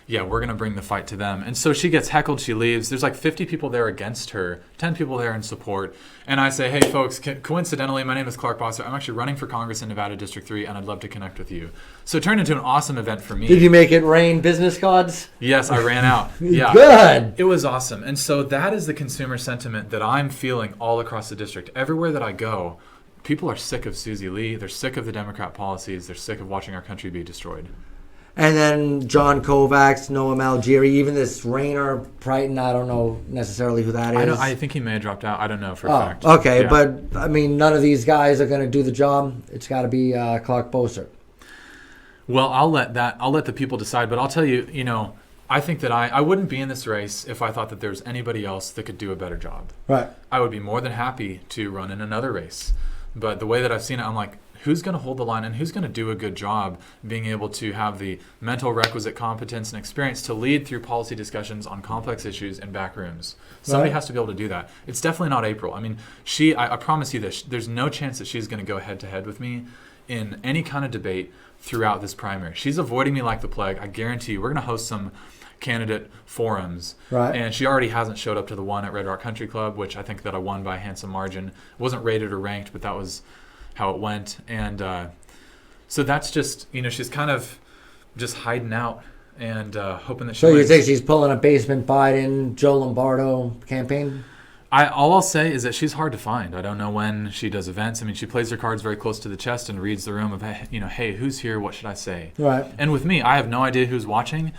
Speaker 4: yeah, we're going to bring the fight to them. And so she gets heckled. She leaves. There's like 50 people there against her, 10 people there in support. And I say, "Hey, folks, coincidentally, my name is Clark Bossert. I'm actually running for Congress in Nevada District 3, and I'd love to connect with you." So it turned into an awesome event for me.
Speaker 2: Did you make it rain business cards?
Speaker 4: Yes, I ran out. Yeah.
Speaker 2: Good.
Speaker 4: It was awesome. And so that is the consumer sentiment that I'm feeling all across the district. Everywhere that I go, people are sick of Susie Lee. They're sick of the Democrat policies. They're sick of watching our country be destroyed.
Speaker 2: And then John Kovacs, Noah Malgeri, even this Rainer Priton, I don't know necessarily who that is.
Speaker 4: I think he may have dropped out. I don't know for a
Speaker 2: Oh,
Speaker 4: fact.
Speaker 2: okay.
Speaker 4: Yeah.
Speaker 2: But, I mean, none of these guys are going to do the job. It's got to be Clark Bossert.
Speaker 4: Well, I'll let the people decide. But I'll tell you, I think that I wouldn't be in this race if I thought that there was anybody else that could do a better job.
Speaker 2: Right.
Speaker 4: I would be more than happy to run in another race. But the way that I've seen it, I'm like, who's going to hold the line and who's going to do a good job being able to have the mental requisite competence and experience to lead through policy discussions on complex issues in back rooms? Somebody
Speaker 2: Right.
Speaker 4: has to be able to do that. It's definitely not April. I mean, I promise you this, there's no chance that she's going to go head to head with me in any kind of debate throughout this primary. She's avoiding me like the plague. I guarantee you, we're going to host some candidate forums.
Speaker 2: Right.
Speaker 4: And she already hasn't showed up to the one at Red Rock Country Club, which I think that I won by a handsome margin. It wasn't rated or ranked, but that was how it went. And so that's just, she's kind of just hiding out and hoping that she
Speaker 2: So you
Speaker 4: wins.
Speaker 2: think she's pulling a basement Biden, Joe Lombardo campaign?
Speaker 4: All I'll say is that she's hard to find. I don't know when she does events. I mean, she plays her cards very close to the chest and reads the room of, hey, who's here? What should I say?
Speaker 2: Right.
Speaker 4: And with me, I have no idea who's watching,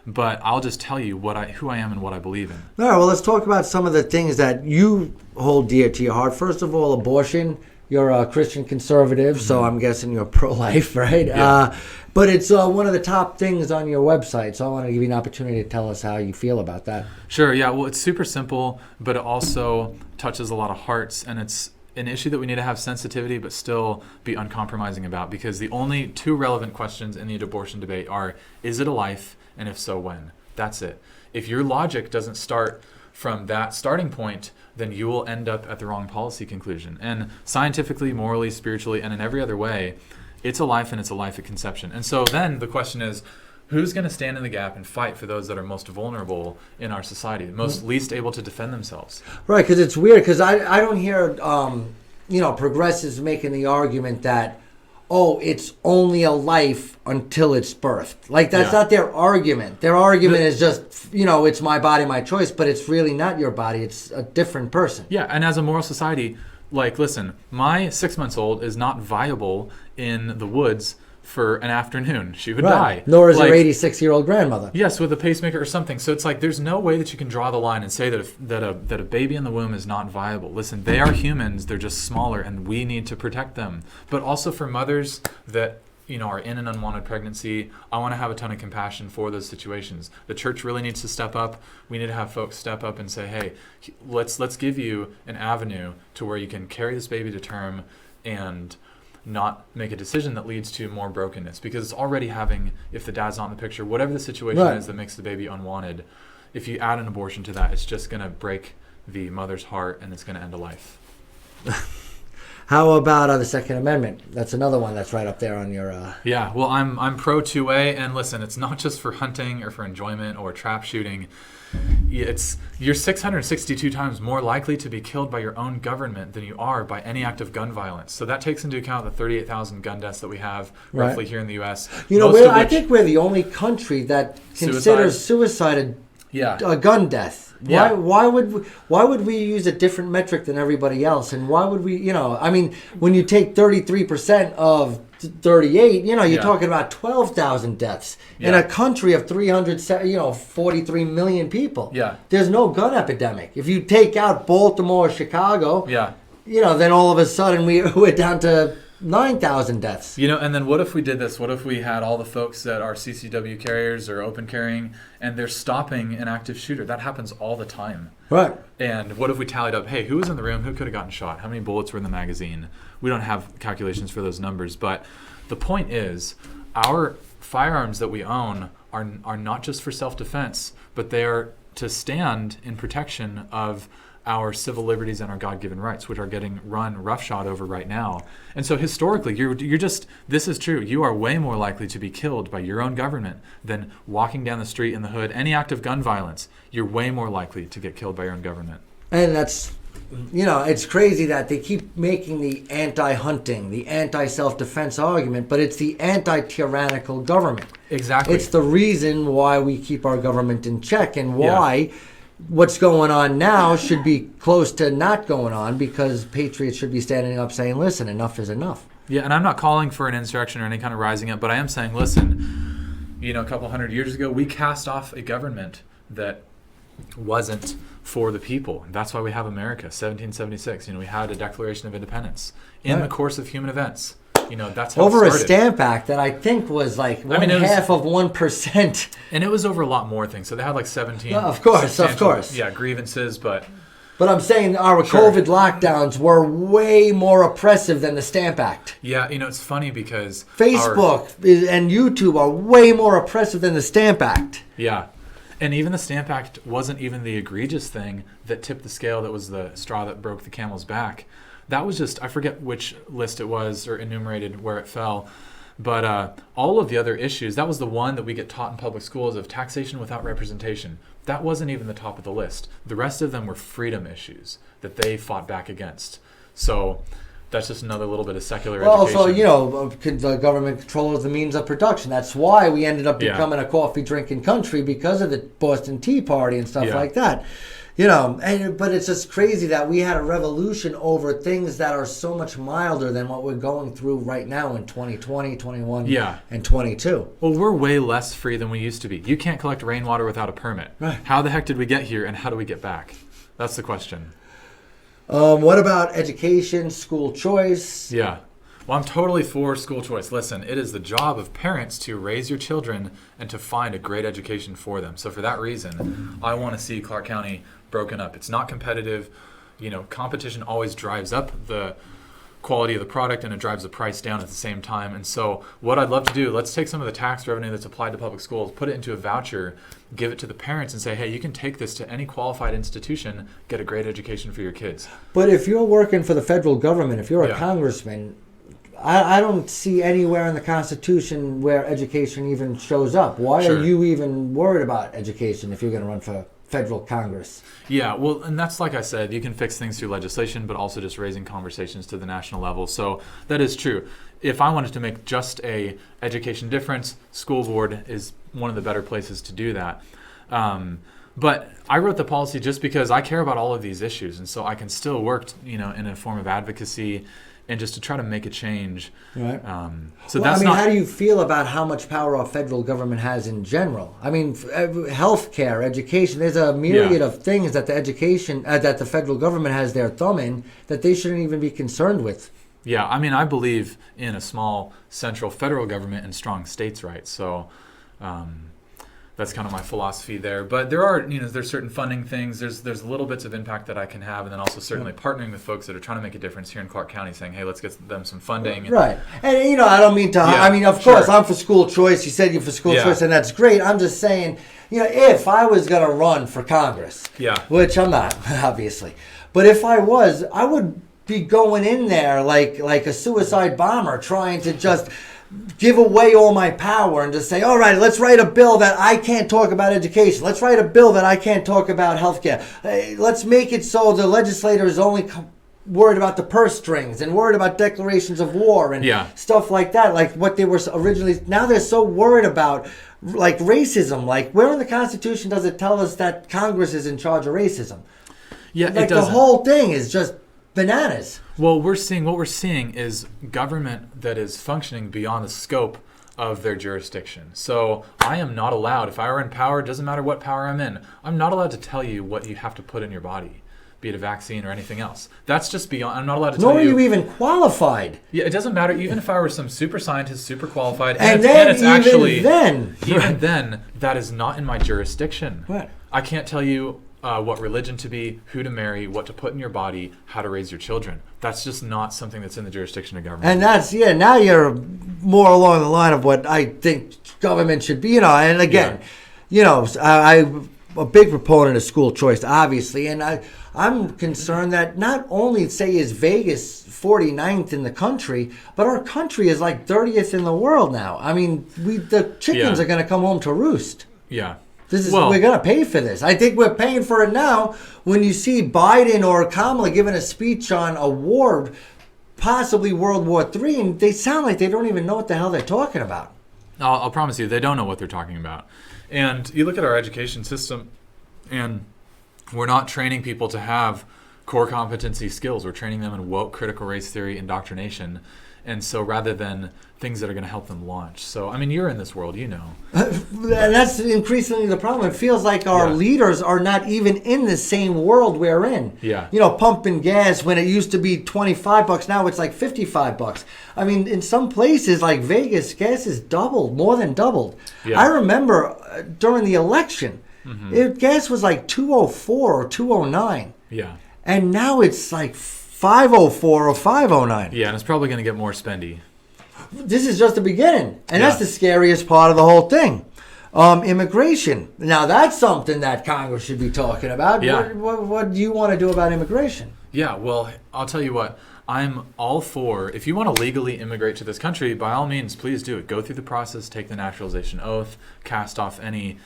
Speaker 4: but I'll just tell you who I am and what I believe in.
Speaker 2: All right, well, let's talk about some of the things that you hold dear to your heart. First of all, abortion. You're a Christian conservative, so I'm guessing you're pro-life, right?
Speaker 4: Yeah.
Speaker 2: But it's one of the top things on your website, so I want to give you an opportunity to tell us how you feel about that.
Speaker 4: Sure, yeah. Well, it's super simple, but it also touches a lot of hearts, and it's an issue that we need to have sensitivity but still be uncompromising about, because the only two relevant questions in the abortion debate are, is it a life, and if so, when? That's it. If your logic doesn't start from that starting point, then you will end up at the wrong policy conclusion. And scientifically, morally, spiritually, and in every other way, it's a life, and it's a life at conception. And so then the question is, who's going to stand in the gap and fight for those that are most vulnerable in our society, most least able to defend themselves?
Speaker 2: Right, because it's weird, because I don't hear, progressives making the argument that, it's only a life until it's birthed. Like, that's not their argument. Their argument is just, it's my body, my choice, but it's really not your body. It's a different person.
Speaker 4: Yeah, and as a moral society, like, listen, my 6 months old is not viable in the woods for an afternoon. She would die.
Speaker 2: Nor is her 86-year-old grandmother.
Speaker 4: Yes, with a pacemaker or something. So it's like there's no way that you can draw the line and say that a baby in the womb is not viable. Listen, they are humans. They're just smaller, and we need to protect them. But also for mothers that are in an unwanted pregnancy, I want to have a ton of compassion for those situations. The church really needs to step up. We need to have folks step up and say, hey, let's give you an avenue to where you can carry this baby to term and not make a decision that leads to more brokenness, because it's already having, if the dad's not in the picture, whatever the situation is that makes the baby unwanted, if you add an abortion to that, it's just going to break the mother's heart, and it's going to end a life.
Speaker 2: How about the Second Amendment? That's another one that's right up there on your...
Speaker 4: Yeah, well, I'm pro 2A, and listen, it's not just for hunting or for enjoyment or trap shooting. You're 662 times more likely to be killed by your own government than you are by any act of gun violence. So that takes into account the 38,000 gun deaths that we have roughly here in the U.S.
Speaker 2: I think we're the only country that considers suicide a gun death.
Speaker 4: Yeah.
Speaker 2: Why would we use a different metric than everybody else? And why would we, when you take 33% of 38, you're talking about 12,000 deaths in a country of 43 million people.
Speaker 4: Yeah.
Speaker 2: There's no gun epidemic. If you take out Baltimore, Chicago, then all of a sudden we're down to 9,000 deaths.
Speaker 4: And then what if we did this? What if we had all the folks that are CCW carriers or open carrying, and they're stopping an active shooter? That happens all the time.
Speaker 2: Right.
Speaker 4: And what if we tallied up, hey, who was in the room? Who could have gotten shot? How many bullets were in the magazine? We don't have calculations for those numbers, but the point is, our firearms that we own are not just for self-defense, but they are to stand in protection of our civil liberties and our God-given rights, which are getting run roughshod over right now. And so historically, this is true. You are way more likely to be killed by your own government than walking down the street in the hood. Any act of gun violence, you're way more likely to get killed by your own government.
Speaker 2: And that's, it's crazy that they keep making the anti-hunting, the anti-self-defense argument, but it's the anti-tyrannical government.
Speaker 4: Exactly.
Speaker 2: It's the reason why we keep our government in check, and why what's going on now should be close to not going on, because patriots should be standing up saying, listen, enough is enough.
Speaker 4: Yeah, and I'm not calling for an insurrection or any kind of rising up, but I am saying, listen, a couple hundred years ago, we cast off a government that wasn't for the people. And that's why we have America, 1776. We had a Declaration of Independence in the course of human events. That's how
Speaker 2: over
Speaker 4: it
Speaker 2: a
Speaker 4: started.
Speaker 2: Stamp Act that I think was like half of 1%.
Speaker 4: And it was over a lot more things. So they had like 17.
Speaker 2: Of course.
Speaker 4: Yeah, grievances, but
Speaker 2: I'm saying our COVID lockdowns were way more oppressive than the Stamp Act.
Speaker 4: Yeah, it's funny because
Speaker 2: Facebook and YouTube are way more oppressive than the Stamp Act.
Speaker 4: Yeah. And even the Stamp Act wasn't even the egregious thing that tipped the scale, that was the straw that broke the camel's back. that was just, I forget which list it was or enumerated where it fell. But all of the other issues, that was the one that we get taught in public schools of taxation without representation. That wasn't even the top of the list. The rest of them were freedom issues that they fought back against. So that's just another little bit of secular education.
Speaker 2: Also, the government controls the means of production. That's why we ended up becoming a coffee drinking country, because of the Boston Tea Party and stuff like that. But it's just crazy that we had a revolution over things that are so much milder than what we're going through right now in 2020, 21, and 22.
Speaker 4: Well, we're way less free than we used to be. You can't collect rainwater without a permit.
Speaker 2: Right.
Speaker 4: How the heck did we get here, and how do we get back? That's the question.
Speaker 2: What about education, school choice?
Speaker 4: Yeah. Well, I'm totally for school choice. Listen, it is the job of parents to raise your children and to find a great education for them. So for that reason, I want to see Clark County broken up. It's not competitive. Competition always drives up the quality of the product, and it drives the price down at the same time. And so what I'd love to do, let's take some of the tax revenue that's applied to public schools, put it into a voucher, give it to the parents, and say, hey, you can take this to any qualified institution, get a great education for your kids.
Speaker 2: But if you're working for the federal government, if you're a congressman, I don't see anywhere in the Constitution where education even shows up. Why are you even worried about education if you're going to run for federal Congress?
Speaker 4: Yeah, well, and that's, like I said, you can fix things through legislation, but also just raising conversations to the national level. So that is true. If I wanted to make just a education difference, school board is one of the better places to do that. But I wrote the policy just because I care about all of these issues, and so I can still work, in a form of advocacy and just to try to make a change.
Speaker 2: Right.
Speaker 4: How
Speaker 2: do you feel about how much power our federal government has in general? I mean, healthcare, education, there's a myriad of things that the federal government has their thumb in that they shouldn't even be concerned with.
Speaker 4: Yeah, I believe in a small central federal government and strong states' rights. So that's kind of my philosophy there. But there are, there's certain funding things. There's little bits of impact that I can have, and then also certainly partnering with folks that are trying to make a difference here in Clark County, saying, hey, let's get them some funding.
Speaker 2: Right. And, I don't mean to, of course, I'm for school choice. You said you're for school choice, and that's great. I'm just saying, if I was going to run for Congress, which I'm not, obviously, but if I was, I would be going in there like a suicide bomber, trying to just give away all my power and just say, all right, let's write a bill that I can't talk about education. Let's write a bill that I can't talk about healthcare. Let's make it so the legislator is only worried about the purse strings and worried about declarations of war and stuff like that, like what they were originally. Now they're so worried about like racism. Like, where in the Constitution does it tell us that Congress is in charge of racism?
Speaker 4: Yeah,
Speaker 2: like
Speaker 4: it doesn't.
Speaker 2: The whole thing is just bananas.
Speaker 4: Well, what we're seeing is government that is functioning beyond the scope of their jurisdiction. So I am not allowed, if I were in power, it doesn't matter what power I'm in, I'm not allowed to tell you what you have to put in your body, be it a vaccine or anything else. That's just beyond, I'm not allowed to tell you.
Speaker 2: Nor are you even qualified.
Speaker 4: Yeah, it doesn't matter, even if I were some super scientist, super qualified,
Speaker 2: then,
Speaker 4: that is not in my jurisdiction.
Speaker 2: Right.
Speaker 4: I can't tell you what religion to be, who to marry, what to put in your body, how to raise your children. That's just not something that's in the jurisdiction of government.
Speaker 2: And that's, now you're more along the line of what I think government should be, and again, I'm a big proponent of school choice, obviously, and I'm concerned that not only, say, is Vegas 49th in the country, but our country is like 30th in the world now. I mean, the chickens are going to come home to roost.
Speaker 4: Yeah.
Speaker 2: We're going to pay for this. I think we're paying for it now when you see Biden or Kamala giving a speech on a war, possibly World War III, and they sound like they don't even know what the hell they're talking about.
Speaker 4: I'll promise you, they don't know what they're talking about. And you look at our education system, and we're not training people to have core competency skills. We're training them in woke critical race theory indoctrination. And so rather than things that are going to help them launch. So, you're in this world, And
Speaker 2: that's increasingly the problem. It feels like our leaders are not even in the same world we're in.
Speaker 4: Yeah.
Speaker 2: Pumping gas when it used to be $25, now it's like $55. In some places like Vegas, gas is doubled, more than doubled. Yeah. I remember during the election, gas was like $2.04 or $2.09.
Speaker 4: Yeah.
Speaker 2: And now it's like $5.04 or $5.09.
Speaker 4: Yeah, and it's probably going to get more spendy.
Speaker 2: This is just the beginning. And that's the scariest part of the whole thing. Immigration. Now, that's something that Congress should be talking about.
Speaker 4: Yeah.
Speaker 2: What do you want to do about immigration?
Speaker 4: Yeah, well, I'll tell you what. I'm all for, if you want to legally immigrate to this country, by all means, please do it. Go through the process, take the naturalization oath, cast off any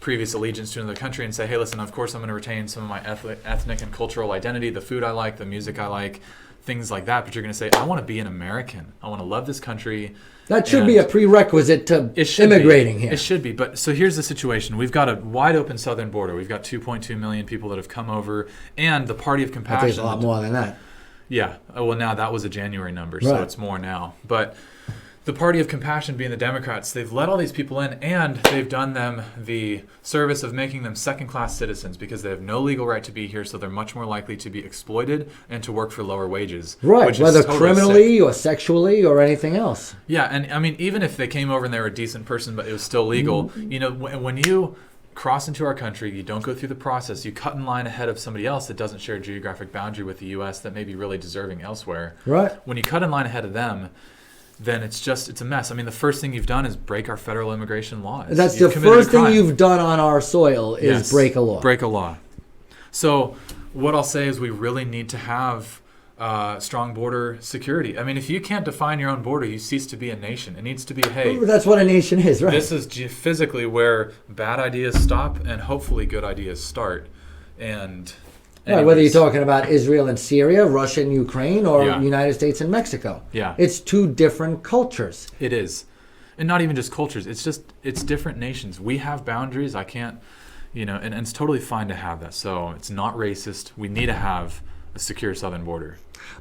Speaker 4: previous allegiance to another country, and say, hey, listen, of course I'm going to retain some of my ethnic and cultural identity, the food I like, the music I like, things like that. But you're going to say, I want to be an American. I want to love this country.
Speaker 2: That should be a prerequisite to immigrating here.
Speaker 4: It should be. But so here's the situation. We've got a wide open southern border. We've got 2.2 million people that have come over, and the Party of Compassion.
Speaker 2: I think it's a lot more than that.
Speaker 4: Yeah. Well, now that was a January number, so it's more now. But the Party of Compassion being the Democrats, they've let all these people in, and they've done them the service of making them second-class citizens because they have no legal right to be here, so they're much more likely to be exploited and to work for lower wages.
Speaker 2: Right, whether criminally or sexually or anything else.
Speaker 4: Yeah, and I mean, even if they came over and they were a decent person, but it was still legal, you know, when you cross into our country, you don't go through the process, you cut in line ahead of somebody else that doesn't share a geographic boundary with the U.S. that may be really deserving elsewhere.
Speaker 2: Right.
Speaker 4: When you cut in line ahead of them, then it's a mess. I mean, the first thing you've done is break our federal immigration laws.
Speaker 2: That's the first thing you've done on our soil is break a law.
Speaker 4: Break a law. So what I'll say is we really need to have strong border security. I mean, if you can't define your own border, you cease to be a nation. It needs to be, hey,
Speaker 2: that's what a nation is, right?
Speaker 4: This is physically where bad ideas stop and hopefully good ideas start. And
Speaker 2: right, whether you're talking about Israel and Syria, Russia and Ukraine, or United States and Mexico.
Speaker 4: Yeah.
Speaker 2: It's two different cultures.
Speaker 4: It is. And not even just cultures. It's different nations. We have boundaries. I can't, and it's totally fine to have that. So it's not racist. We need to have a secure southern border.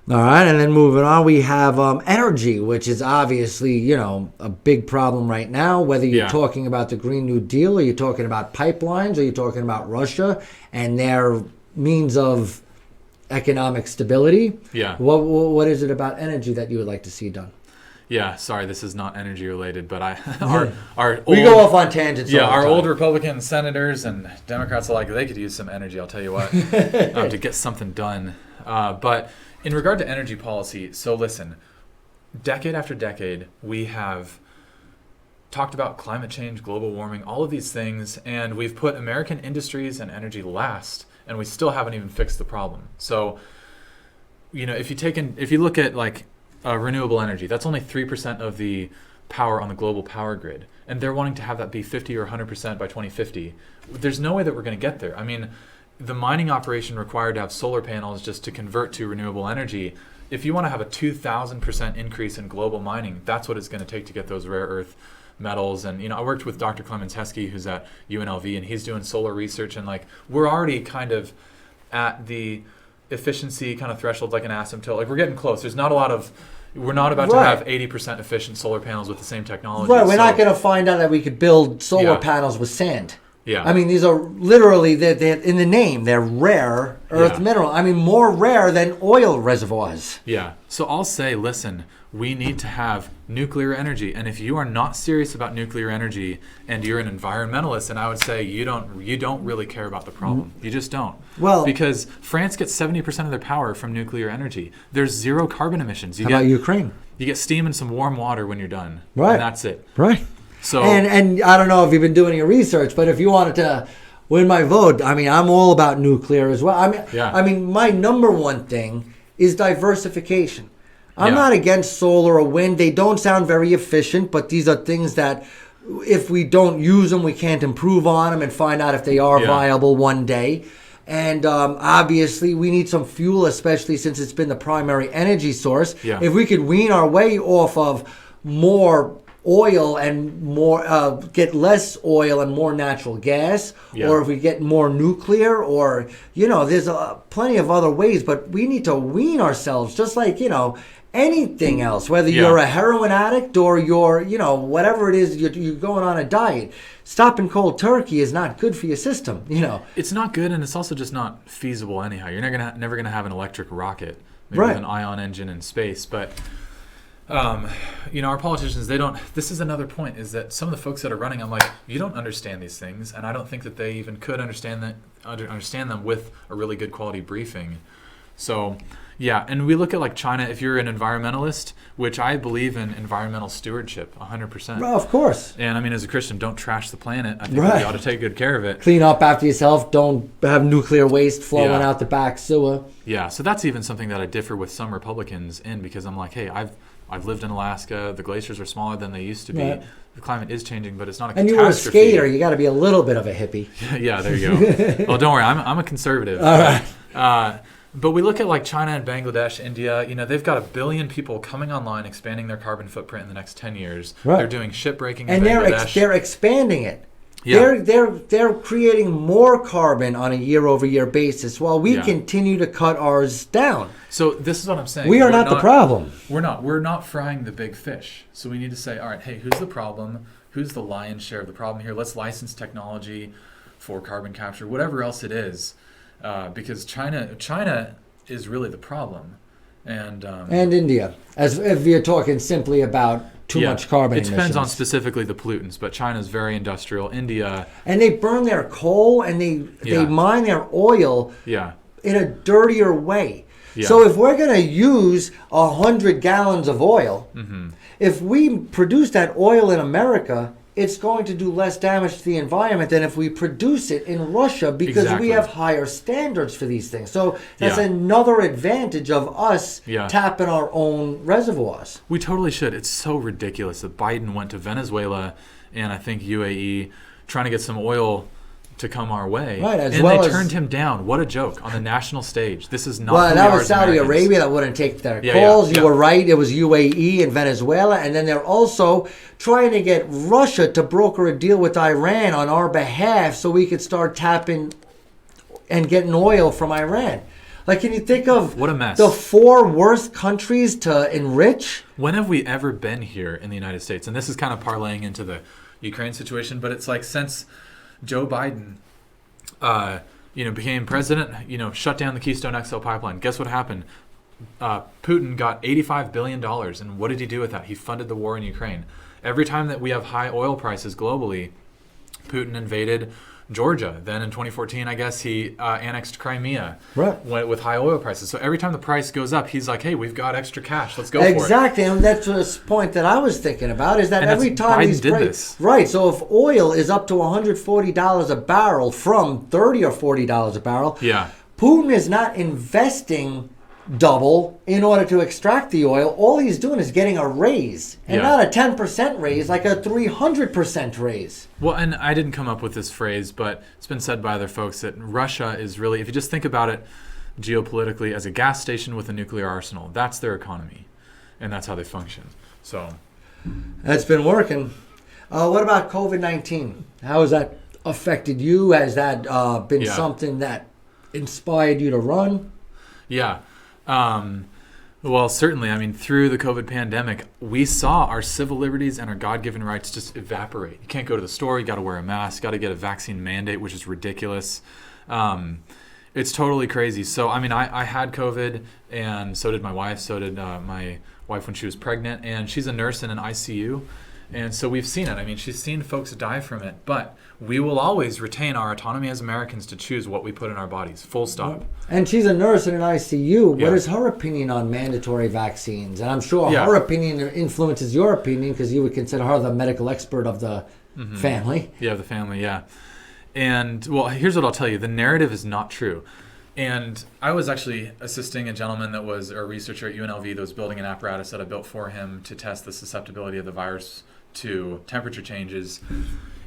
Speaker 2: All right, and then moving on, we have energy, which is obviously, a big problem right now, whether you're talking about the Green New Deal, or you're talking about pipelines, or you're talking about Russia and their means of economic stability.
Speaker 4: Yeah.
Speaker 2: What is it about energy that you would like to see done?
Speaker 4: Yeah, sorry, this is not energy related, but
Speaker 2: we go off on tangents.
Speaker 4: Yeah, our old Republican senators and Democrats alike, they could use some energy, I'll tell you what, to get something done. But in regard to energy policy, so listen, decade after decade, we have talked about climate change, global warming, all of these things, and we've put American industries and energy last, and we still haven't even fixed the problem. So, if you look at like renewable energy, that's only 3% of the power on the global power grid, and they're wanting to have that be 50 or 100% by 2050. There's no way that we're going to get there. I mean, the mining operation required to have solar panels just to convert to renewable energy, if you want to have a 2,000% increase in global mining, that's what it's going to take to get those rare earth metals. And I worked with Dr. Clemens Heskey, who's at UNLV, and he's doing solar research, and like we're already kind of at the efficiency kind of threshold, like an asymptote. Like we're getting close. We're not about to have 80% efficient solar panels with the same technology.
Speaker 2: Right, we're not going to find out that we could build solar panels with sand.
Speaker 4: Yeah.
Speaker 2: I mean, these are literally, they're in the name, they're rare earth mineral. I mean, more rare than oil reservoirs.
Speaker 4: Yeah. So I'll say, listen, we need to have nuclear energy. And if you are not serious about nuclear energy and you're an environmentalist, and I would say you don't really care about the problem. You just don't.
Speaker 2: Well,
Speaker 4: because France gets 70% of their power from nuclear energy. There's zero carbon emissions.
Speaker 2: How about Ukraine?
Speaker 4: You get steam and some warm water when you're done.
Speaker 2: Right.
Speaker 4: And that's it.
Speaker 2: Right.
Speaker 4: So
Speaker 2: and I don't know if you've been doing your research, but if you wanted to win my vote, I mean, I'm all about nuclear as well. I mean, my number one thing is diversification. I'm not against solar or wind. They don't sound very efficient, but these are things that if we don't use them, we can't improve on them and find out if they are viable one day. And obviously, we need some fuel, especially since it's been the primary energy source.
Speaker 4: Yeah.
Speaker 2: If we could wean our way off of more oil and more get less oil and more natural gas, or if we get more nuclear, or there's plenty of other ways, but we need to wean ourselves, just like anything else, whether you're a heroin addict or you're whatever it is, you're going on a diet. Stopping cold turkey is not good for your system.
Speaker 4: It's not good, and it's also just not feasible anyhow. You're never gonna have an electric rocket, maybe with an ion engine in space, but our politicians, this is another point, is that some of the folks that are running, I'm like, you don't understand these things, and I don't think that they even could understand them with a really good quality briefing. So, yeah, and we look at like China, if you're an environmentalist, which I believe in environmental stewardship 100%.
Speaker 2: Well, of course.
Speaker 4: And I mean, as a Christian, don't trash the planet. I think
Speaker 2: Right.
Speaker 4: we ought to take good care of it.
Speaker 2: Clean up after yourself. Don't have nuclear waste flowing out the back sewer.
Speaker 4: Yeah, so that's even something that I differ with some Republicans in, because I'm like, hey, I've lived in Alaska. The glaciers are smaller than they used to be.
Speaker 2: Right.
Speaker 4: The climate is changing, but it's not a
Speaker 2: And
Speaker 4: catastrophe.
Speaker 2: you were a skater. You got to be a little bit of a hippie.
Speaker 4: Yeah, there you go. Well, don't worry, I'm a conservative.
Speaker 2: All right.
Speaker 4: But we look at like China and Bangladesh, India, you know, they've got 1 billion people coming online, expanding their carbon footprint in the next 10 years.
Speaker 2: Right.
Speaker 4: They're doing shipbreaking in
Speaker 2: And
Speaker 4: Bangladesh.
Speaker 2: they're expanding it.
Speaker 4: Yeah.
Speaker 2: They're creating more carbon on a year-over-year basis while we
Speaker 4: Yeah.
Speaker 2: continue to cut ours down.
Speaker 4: So this is what I'm saying.
Speaker 2: We are
Speaker 4: We're
Speaker 2: not the problem.
Speaker 4: We're not frying the big fish. So we need to say, all right, hey, who's the problem? Who's the lion's share of the problem here? Let's license technology for carbon capture, whatever else it is, because China is really the problem, and
Speaker 2: India, as if you're talking simply about too much carbon
Speaker 4: It depends on
Speaker 2: emissions.
Speaker 4: specifically the pollutants, but China's very industrial. India,
Speaker 2: And they burn their coal and they mine their oil
Speaker 4: yeah,
Speaker 2: in a dirtier way.
Speaker 4: Yeah.
Speaker 2: So if we're going to use 100 gallons of oil,
Speaker 4: Mm-hmm.
Speaker 2: if we produce that oil in America, it's going to do less damage to the environment than if we produce it in Russia, because
Speaker 4: Exactly.
Speaker 2: we have higher standards for these things. So that's
Speaker 4: Yeah.
Speaker 2: another advantage of us
Speaker 4: Yeah.
Speaker 2: tapping our own reservoirs.
Speaker 4: we totally should. It's so ridiculous that Biden went to Venezuela and I think UAE trying to get some oil to come our way,
Speaker 2: Right, as
Speaker 4: and
Speaker 2: well
Speaker 4: they
Speaker 2: as-
Speaker 4: turned him down. What a joke on the national stage. This is not.
Speaker 2: Well,
Speaker 4: who
Speaker 2: that
Speaker 4: we are
Speaker 2: was
Speaker 4: as
Speaker 2: Saudi
Speaker 4: Americans.
Speaker 2: Arabia that wouldn't take their
Speaker 4: Yeah,
Speaker 2: calls.
Speaker 4: yeah.
Speaker 2: You were right. It was UAE and Venezuela. And then they're also trying to get Russia to broker a deal with Iran on our behalf so we could start tapping and getting oil from Iran. Like, can you think of
Speaker 4: What a mess.
Speaker 2: the 4 worst countries to enrich?
Speaker 4: When have we ever been here in the United States? And this is kind of parlaying into the Ukraine situation, but it's like since Joe Biden, became president, shut down the Keystone XL pipeline. Guess what happened? Putin got $85 billion. And what did he do with that? He funded the war in Ukraine. Every time that we have high oil prices globally, Putin invaded Georgia. Then in 2014, I guess he annexed Crimea,
Speaker 2: Right.
Speaker 4: with high oil prices. So every time the price goes up, he's like, hey, we've got extra cash. Let's go for it.
Speaker 2: Exactly, and that's the point that I was thinking about, is that
Speaker 4: And
Speaker 2: every
Speaker 4: that's-
Speaker 2: time
Speaker 4: Biden
Speaker 2: these
Speaker 4: did
Speaker 2: break,
Speaker 4: this.
Speaker 2: right? So if oil is up to $140 a barrel from $30 or $40 a barrel,
Speaker 4: Yeah.
Speaker 2: Putin is not investing double in order to extract the oil. All he's doing is getting a raise, and
Speaker 4: Yeah.
Speaker 2: not a 10% raise, like a 300% raise.
Speaker 4: Well, and I didn't come up with this phrase, but it's been said by other folks that Russia is really, if you just think about it geopolitically, as a gas station with a nuclear arsenal. That's their economy, and that's how they function. So,
Speaker 2: That's been working. What about COVID-19? How has that affected you? Has that been
Speaker 4: Yeah.
Speaker 2: something that inspired you to run?
Speaker 4: yeah. Well, certainly. I mean, through the COVID pandemic, we saw our civil liberties and our God-given rights just evaporate. You can't go to the store. You got to wear a mask. Got to get a vaccine mandate, which is ridiculous. It's totally crazy. So, I mean, I had COVID, and so did my wife. So did my wife when she was pregnant, and she's a nurse in an ICU. And so we've seen it. I mean, she's seen folks die from it, but we will always retain our autonomy as Americans to choose what we put in our bodies. Full stop.
Speaker 2: And she's a nurse in an ICU.
Speaker 4: Yeah.
Speaker 2: What is her opinion on mandatory vaccines? And I'm sure
Speaker 4: Yeah.
Speaker 2: her opinion influences your opinion, because you would consider her the medical expert of the family.
Speaker 4: Yeah, the family, yeah. And, well, here's what I'll tell you. The narrative is not true. And I was actually assisting a gentleman that was a researcher at UNLV that was building an apparatus that I built for him to test the susceptibility of the virus to temperature changes.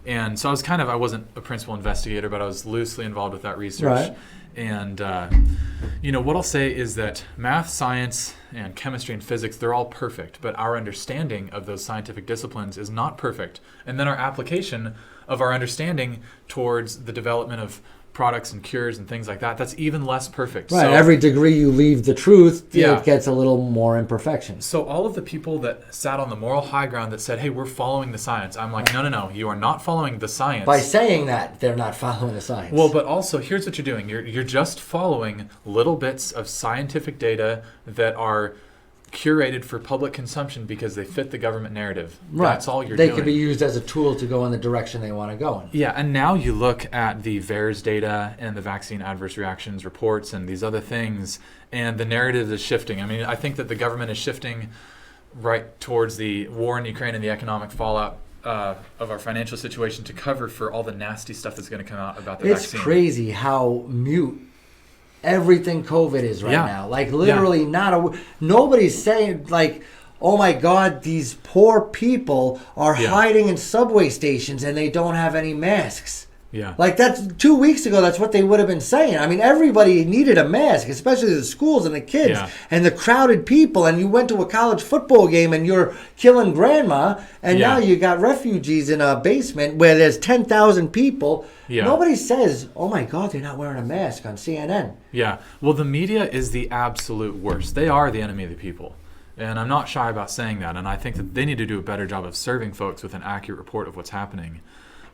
Speaker 4: And so I wasn't a principal investigator, but I was loosely involved with that research.
Speaker 2: Right.
Speaker 4: And, what I'll say is that math, science, and chemistry and physics, they're all perfect, but our understanding of those scientific disciplines is not perfect. And then our application of our understanding towards the development of products and cures and things like that, that's even less perfect.
Speaker 2: Right.
Speaker 4: So,
Speaker 2: Every degree you leave the truth,
Speaker 4: Yeah.
Speaker 2: it gets a little more imperfections.
Speaker 4: so all of the people that sat on the moral high ground that said, hey, we're following the science, I'm like, no, you are not following the science.
Speaker 2: By saying that, they're not following the science.
Speaker 4: Well, but also, here's what you're doing. You're just following little bits of scientific data that are curated for public consumption because they fit the government narrative.
Speaker 2: Right.
Speaker 4: That's all you're
Speaker 2: They
Speaker 4: doing.
Speaker 2: can be used as a tool to go in the direction they want to go in.
Speaker 4: Yeah, and now you look at the VAERS data and the vaccine adverse reactions reports and these other things, and the narrative is shifting. I mean, I think that the government is shifting right towards the war in Ukraine and the economic fallout of our financial situation to cover for all the nasty stuff that's going to come out about the vaccine.
Speaker 2: It's crazy how mute everything COVID is right now. Like literally nobody's saying like, oh my God, these poor people are hiding in subway stations and they don't have any masks.
Speaker 4: Yeah.
Speaker 2: Like that's 2 weeks ago, that's what they would have been saying. I mean, everybody needed a mask, especially the schools and the kids and the crowded people. And you went to a college football game and you're killing grandma. And now you got refugees in a basement where there's 10,000 people. Yeah. Nobody says, oh my God, they're not wearing a mask on CNN.
Speaker 4: Yeah. Well, the media is the absolute worst. They are the enemy of the people. And I'm not shy about saying that. And I think that they need to do a better job of serving folks with an accurate report of what's happening.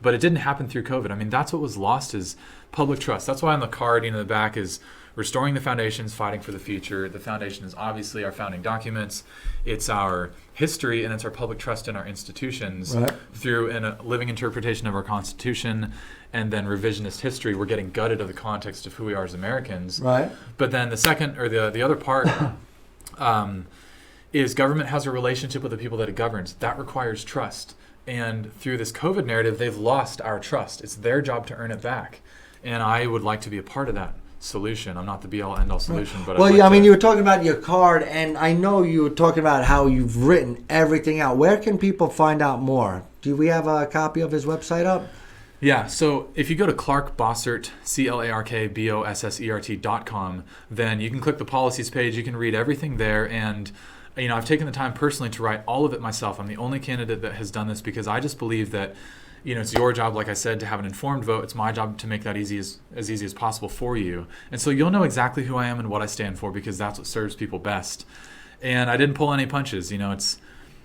Speaker 4: But it didn't happen through COVID. I mean, that's what was lost is public trust. That's why on the card, the back is restoring the foundations, fighting for the future. The foundation is obviously our founding documents. It's our history, and it's our public trust in our institutions through a living interpretation of our Constitution and then revisionist history. We're getting gutted of the context of who we are as Americans.
Speaker 2: Right.
Speaker 4: But then the second, or the other part is government has a relationship with the people that it governs. That requires trust. And through this COVID narrative, they've lost our trust. It's their job to earn it back. And I would like to be a part of that solution. I'm not the be-all, end-all solution. But
Speaker 2: well, you were talking about your card, and I know you were talking about how you've written everything out. Where can people find out more? Do we have a copy of his website up?
Speaker 4: Yeah, so if you go to Clark Bossert, ClarkBossert.com, then you can click the policies page. You can read everything there, and I've taken the time personally to write all of it myself. I'm the only candidate that has done this because I just believe that, it's your job, like I said, to have an informed vote. It's my job to make that as easy as possible for you. And so you'll know exactly who I am and what I stand for because that's what serves people best. And I didn't pull any punches.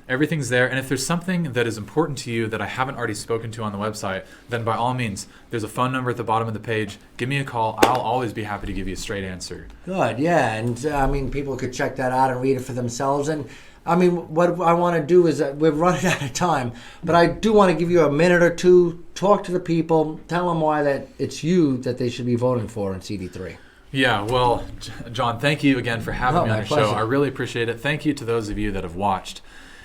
Speaker 4: Everything's there. And if there's something that is important to you that I haven't already spoken to on the website, then by all means, there's a phone number at the bottom of the page. Give me a call. I'll always be happy to give you a straight answer.
Speaker 2: Good, yeah. And people could check that out and read it for themselves. And what I want to do is we're running out of time, but I do want to give you a minute or two, talk to the people, tell them why that it's you that they should be voting for in CD3.
Speaker 4: Yeah, well, John, thank you again for having me on your show. I really appreciate it. Thank you to those of you that have watched.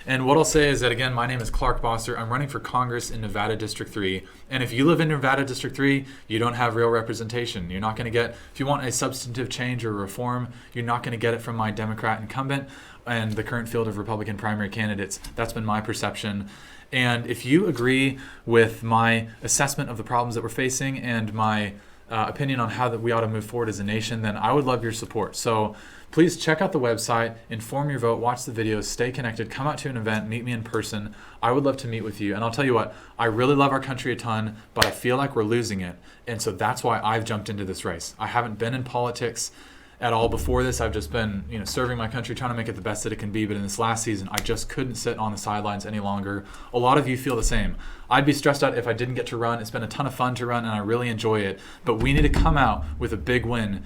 Speaker 4: And what I'll say is that, again, my name is Clark Bossert. I'm running for Congress in Nevada District 3. And if you live in Nevada District 3, you don't have real representation. You're not going to get, if you want a substantive change or reform, you're not going to get it from my Democrat incumbent and the current field of Republican primary candidates. That's been my perception. And if you agree with my assessment of the problems that we're facing and my opinion on how that we ought to move forward as a nation, then I would love your support. So please check out the website, inform your vote, watch the videos, stay connected, come out to an event, meet me in person. I would love to meet with you. And I'll tell you what, I really love our country a ton, but I feel like we're losing it. And so that's why I've jumped into this race. I haven't been in politics at all before this. I've just been, serving my country, trying to make it the best that it can be. But in this last season, I just couldn't sit on the sidelines any longer. A lot of you feel the same. I'd be stressed out if I didn't get to run. It's been a ton of fun to run, and I really enjoy it. But we need to come out with a big win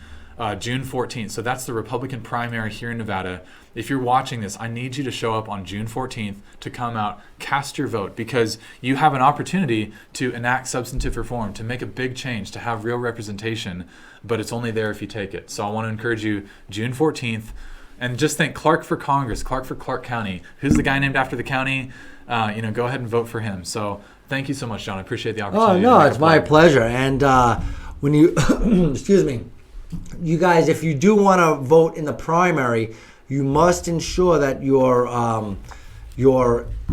Speaker 4: June 14th. So that's the Republican primary here in Nevada. If you're watching this, I need you to show up on June 14th to come out, cast your vote, because you have an opportunity to enact substantive reform, to make a big change, to have real representation, but it's only there if you take it. So I want to encourage you, June 14th, and just think Clark for Congress, Clark for Clark County. Who's the guy named after the county? Go ahead and vote for him. So thank you so much, John. I appreciate the opportunity.
Speaker 2: Oh, no, it's my pleasure. And when you, excuse me, you guys, if you do want to vote in the primary, you must ensure that you're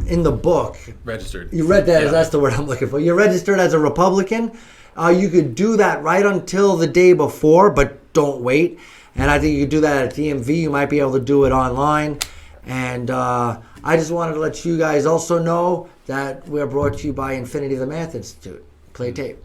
Speaker 2: in the book.
Speaker 4: Registered.
Speaker 2: You read that, that's the word I'm looking for. You're registered as a Republican. You could do that right until the day before, but don't wait. And I think you could do that at DMV. You might be able to do it online. And I just wanted to let you guys also know that we're brought to you by Infinity the Math Institute. Play tape.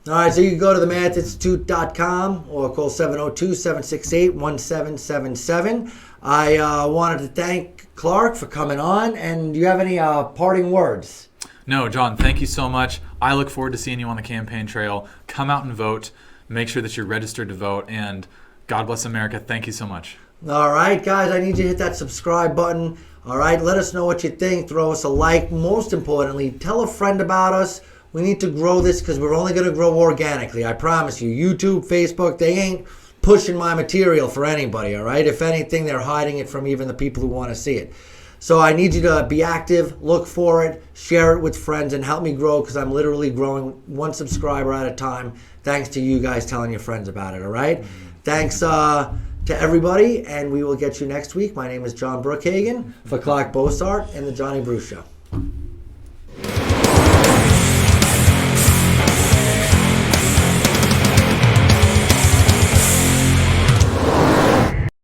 Speaker 2: All right, so you can go to themathinstitute.com or call 702-768-1777. I wanted to thank Clark for coming on, and do you have any parting words?
Speaker 4: No, John, thank you so much. I look forward to seeing you on the campaign trail. Come out and vote. Make sure that you're registered to vote, and God bless America. Thank you so much.
Speaker 2: All right, guys, I need you to hit that subscribe button. All right, let us know what you think. Throw us a like. Most importantly, tell a friend about us. We need to grow this because we're only going to grow organically. I promise you. YouTube, Facebook, they ain't pushing my material for anybody, all right? If anything, they're hiding it from even the people who want to see it. So I need you to be active, look for it, share it with friends, and help me grow because I'm literally growing one subscriber at a time thanks to you guys telling your friends about it, all right? Thanks to everybody, and we will get you next week. My name is John Brookhagen for Clark Bossert and the Johnny Brew Show.